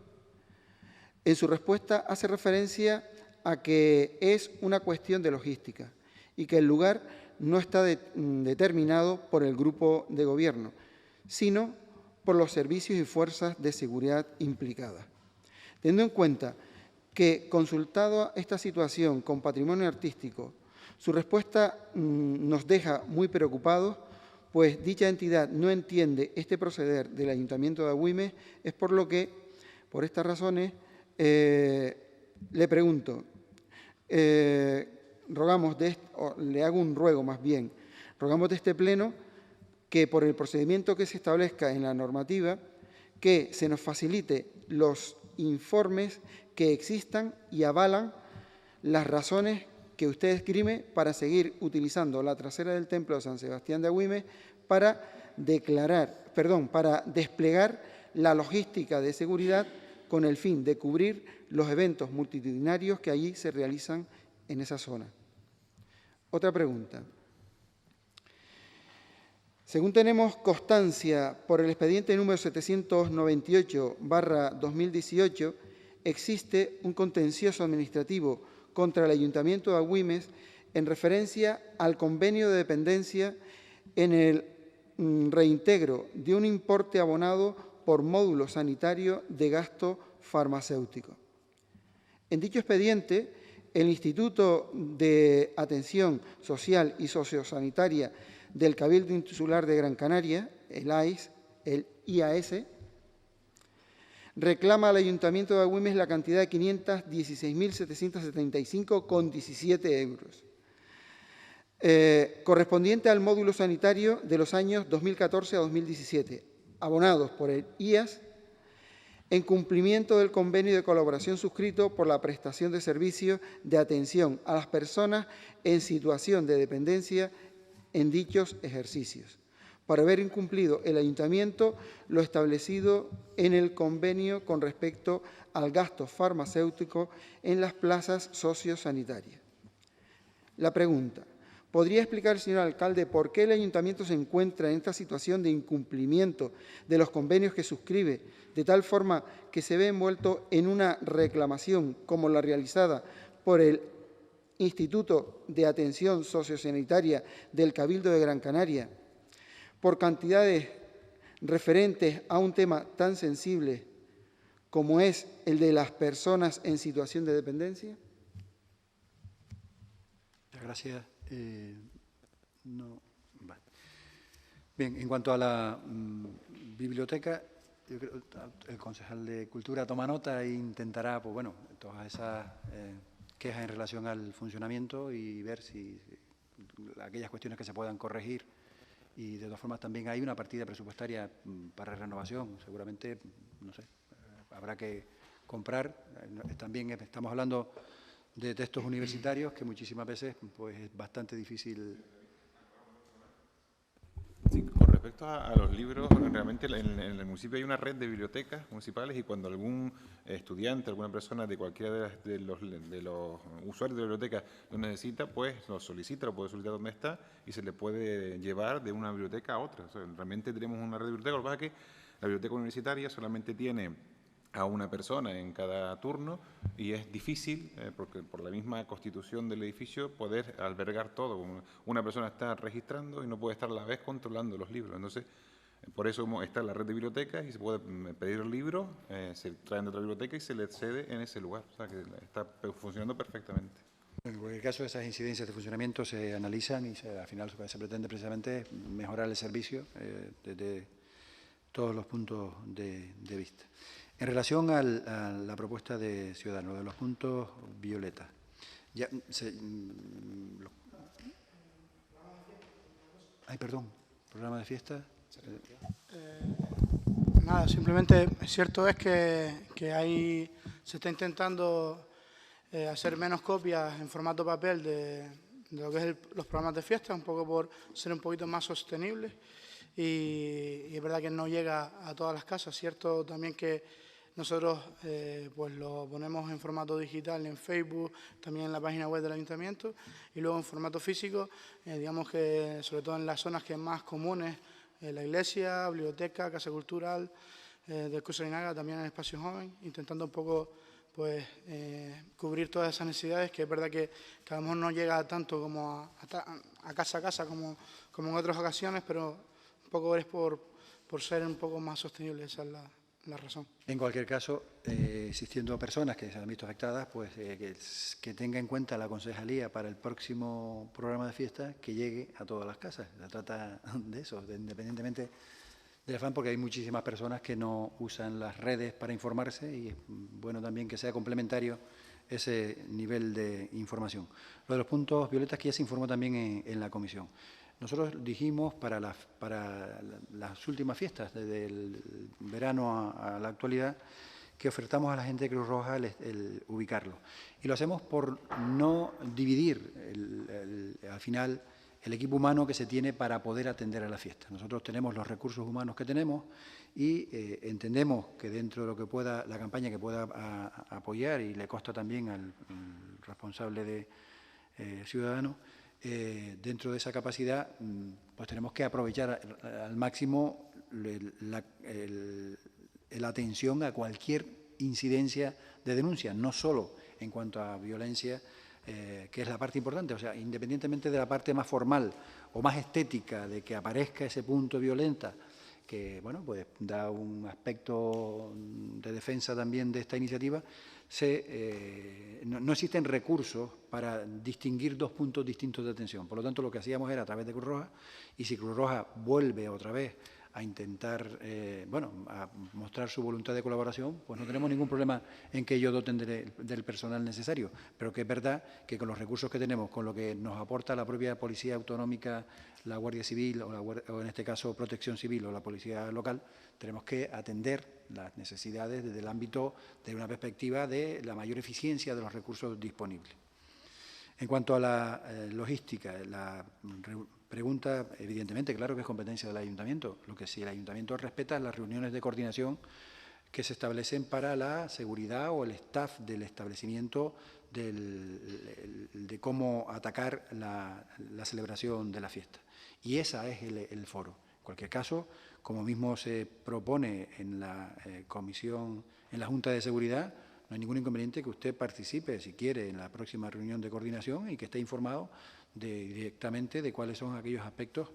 en su respuesta hace referencia a que es una cuestión de logística y que el lugar no está determinado por el grupo de gobierno, sino por los servicios y fuerzas de seguridad implicadas. Teniendo en cuenta que, consultado esta situación con Patrimonio Artístico, su respuesta nos deja muy preocupados, pues dicha entidad no entiende este proceder del Ayuntamiento de Agüimes, es por lo que, por estas razones, le pregunto, le hago un ruego más bien, rogamos de este pleno que por el procedimiento que se establezca en la normativa, que se nos facilite los informes que existan y avalan las razones que usted esgrime para seguir utilizando la trasera del Templo de San Sebastián de Agüimes para desplegar la logística de seguridad con el fin de cubrir los eventos multitudinarios que allí se realizan en esa zona. Otra pregunta. Según tenemos constancia por el expediente número 798/2018, existe un contencioso administrativo contra el Ayuntamiento de Agüimes en referencia al convenio de dependencia en el reintegro de un importe abonado por módulo sanitario de gasto farmacéutico. En dicho expediente, el Instituto de Atención Social y Sociosanitaria del Cabildo Insular de Gran Canaria, el IAS, reclama al Ayuntamiento de Agüimes la cantidad de 516.775,17 euros, correspondiente al módulo sanitario de los años 2014 a 2017, abonados por el IAS en cumplimiento del convenio de colaboración suscrito por la prestación de servicios de atención a las personas en situación de dependencia en dichos ejercicios, por haber incumplido el Ayuntamiento lo establecido en el convenio con respecto al gasto farmacéutico en las plazas sociosanitarias. La pregunta: ¿podría explicar, señor alcalde, por qué el Ayuntamiento se encuentra en esta situación de incumplimiento de los convenios que suscribe, de tal forma que se ve envuelto en una reclamación como la realizada por el Instituto de Atención Sociosanitaria del Cabildo de Gran Canaria, por cantidades referentes a un tema tan sensible como es el de las personas en situación de dependencia? Muchas gracias. Vale. Bien, en cuanto a la biblioteca, yo creo que el concejal de Cultura toma nota e intentará, pues bueno, todas esas quejas en relación al funcionamiento y ver si aquellas cuestiones que se puedan corregir. Y de todas formas también hay una partida presupuestaria para renovación. Seguramente, no sé, habrá que comprar. También estamos hablando de textos universitarios que muchísimas veces pues, es bastante difícil. Sí, con respecto a los libros, realmente en el municipio hay una red de bibliotecas municipales y cuando algún estudiante, alguna persona de cualquiera de los usuarios de la biblioteca lo necesita, pues lo solicita, lo puede solicitar donde está y se le puede llevar de una biblioteca a otra. O sea, realmente tenemos una red de bibliotecas, lo que pasa es que la biblioteca universitaria solamente tiene a una persona en cada turno y es difícil, porque por la misma constitución del edificio, poder albergar todo. Una persona está registrando y no puede estar a la vez controlando los libros. Entonces, por eso está la red de bibliotecas y se puede pedir el libro, se traen de otra biblioteca y se le cede en ese lugar. O sea, que está funcionando perfectamente. En cualquier caso, esas incidencias de funcionamiento se analizan y al final lo que se pretende precisamente es mejorar el servicio desde todos los puntos de vista. En relación a la propuesta de Ciudadanos, de los puntos violeta, programa de fiesta. Nada, simplemente cierto es que ahí se está intentando hacer menos copias en formato papel de lo que es los programas de fiesta, un poco por ser un poquito más sostenibles y es verdad que no llega a todas las casas. Cierto también que nosotros pues lo ponemos en formato digital en Facebook, también en la página web del Ayuntamiento y luego en formato físico, digamos que sobre todo en las zonas que es más comunes, la iglesia, biblioteca, casa cultural, del Curso de Inaga, también en el espacio joven, intentando un poco pues cubrir todas esas necesidades, que es verdad que a lo mejor no llega tanto como a casa como en otras ocasiones, pero un poco es por ser un poco más sostenible, esa es la razón. En cualquier caso, existiendo personas que se han visto afectadas, pues que tenga en cuenta la concejalía para el próximo programa de fiesta que llegue a todas las casas. Se trata de eso, independientemente del afán, porque hay muchísimas personas que no usan las redes para informarse y es bueno también que sea complementario ese nivel de información. Lo de los puntos violetas que ya se informó también en la comisión. Nosotros dijimos para las últimas fiestas, desde el verano a la actualidad, que ofertamos a la gente de Cruz Roja el ubicarlo. Y lo hacemos por no dividir al final el equipo humano que se tiene para poder atender a la fiesta. Nosotros tenemos los recursos humanos que tenemos y entendemos que dentro de lo que pueda, la campaña que pueda apoyar, y le consta también al responsable de Ciudadanos, dentro de esa capacidad, pues tenemos que aprovechar al máximo la atención a cualquier incidencia de denuncia, no solo en cuanto a violencia, que es la parte importante, o sea, independientemente de la parte más formal o más estética de que aparezca ese punto violenta, que bueno, pues da un aspecto de defensa también de esta iniciativa, no existen recursos para distinguir dos puntos distintos de atención. Por lo tanto, lo que hacíamos era a través de Cruz Roja, y si Cruz Roja vuelve otra vez a intentar, a mostrar su voluntad de colaboración, pues no tenemos ningún problema en que ellos doten del personal necesario. Pero que es verdad que con los recursos que tenemos, con lo que nos aporta la propia Policía Autonómica, la Guardia Civil o en este caso Protección Civil o la Policía Local, tenemos que atender las necesidades desde el ámbito de una perspectiva de la mayor eficiencia de los recursos disponibles. En cuanto a la logística, la pregunta, evidentemente, claro que es competencia del Ayuntamiento. Lo que sí el Ayuntamiento respeta es las reuniones de coordinación que se establecen para la seguridad o el staff del establecimiento de cómo atacar la celebración de la fiesta. Y esa es el foro. En cualquier caso, como mismo se propone en la comisión, en la Junta de Seguridad, no hay ningún inconveniente que usted participe, si quiere, en la próxima reunión de coordinación y que esté informado directamente de cuáles son aquellos aspectos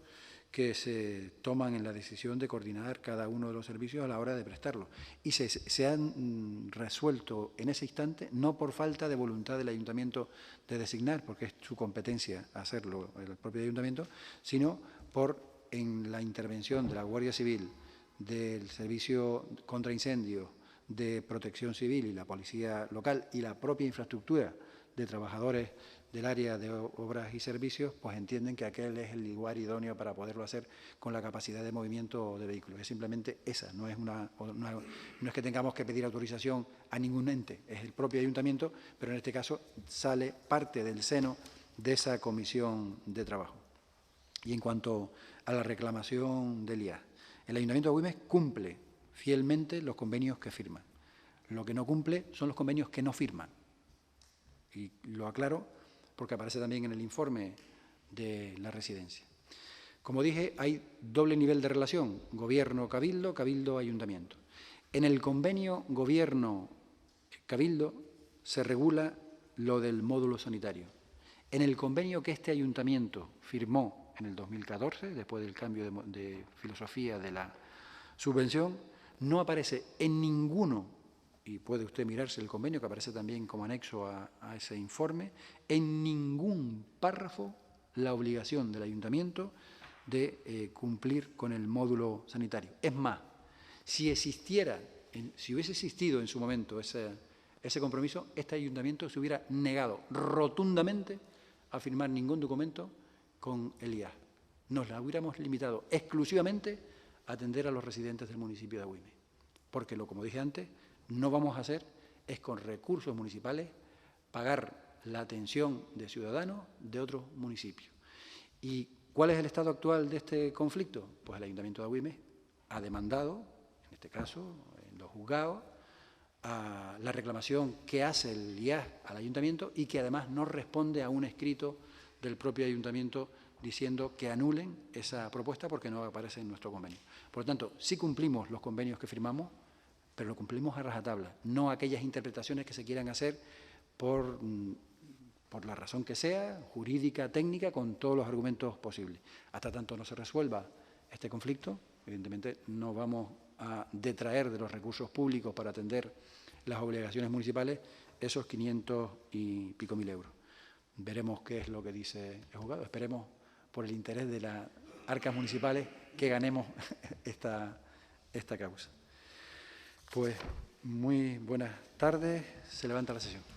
que se toman en la decisión de coordinar cada uno de los servicios a la hora de prestarlos. Y se han resuelto en ese instante, no por falta de voluntad del Ayuntamiento de designar, porque es su competencia hacerlo el propio Ayuntamiento, sino en la intervención de la Guardia Civil, del Servicio contra Incendios, de Protección Civil y la Policía Local y la propia infraestructura de trabajadores del área de obras y servicios, pues entienden que aquel es el lugar idóneo para poderlo hacer con la capacidad de movimiento de vehículos. Es simplemente esa, no es que tengamos que pedir autorización a ningún ente, es el propio ayuntamiento, pero en este caso sale parte del seno de esa comisión de trabajo. Y en cuanto a la reclamación del IAS, el Ayuntamiento de Agüimes cumple fielmente los convenios que firma. Lo que no cumple son los convenios que no firman. Y lo aclaro porque aparece también en el informe de la residencia. Como dije, hay doble nivel de relación, gobierno-cabildo, cabildo-ayuntamiento. En el convenio gobierno-cabildo se regula lo del módulo sanitario. En el convenio que este ayuntamiento firmó en el 2014, después del cambio de filosofía de la subvención, no aparece en ninguno, y puede usted mirarse el convenio, que aparece también como anexo a ese informe, en ningún párrafo la obligación del ayuntamiento de cumplir con el módulo sanitario. Es más, si hubiese existido en su momento ese compromiso, este ayuntamiento se hubiera negado rotundamente a firmar ningún documento con el IAS. Nos la hubiéramos limitado exclusivamente a atender a los residentes del municipio de Agüimes, porque como dije antes, no vamos a hacer es con recursos municipales pagar la atención de ciudadanos de otros municipios. ¿Y cuál es el estado actual de este conflicto? Pues el Ayuntamiento de Agüimes ha demandado, en este caso, en los juzgados, a la reclamación que hace el IAS al Ayuntamiento y que además no responde a un escrito del propio Ayuntamiento diciendo que anulen esa propuesta porque no aparece en nuestro convenio. Por lo tanto, sí cumplimos los convenios que firmamos, pero lo cumplimos a rajatabla, no aquellas interpretaciones que se quieran hacer por la razón que sea, jurídica, técnica, con todos los argumentos posibles. Hasta tanto no se resuelva este conflicto, evidentemente no vamos a detraer de los recursos públicos para atender las obligaciones municipales esos 500 y pico mil euros. Veremos qué es lo que dice el juzgado. Esperemos, por el interés de las arcas municipales, que ganemos esta causa. Pues muy buenas tardes. Se levanta la sesión.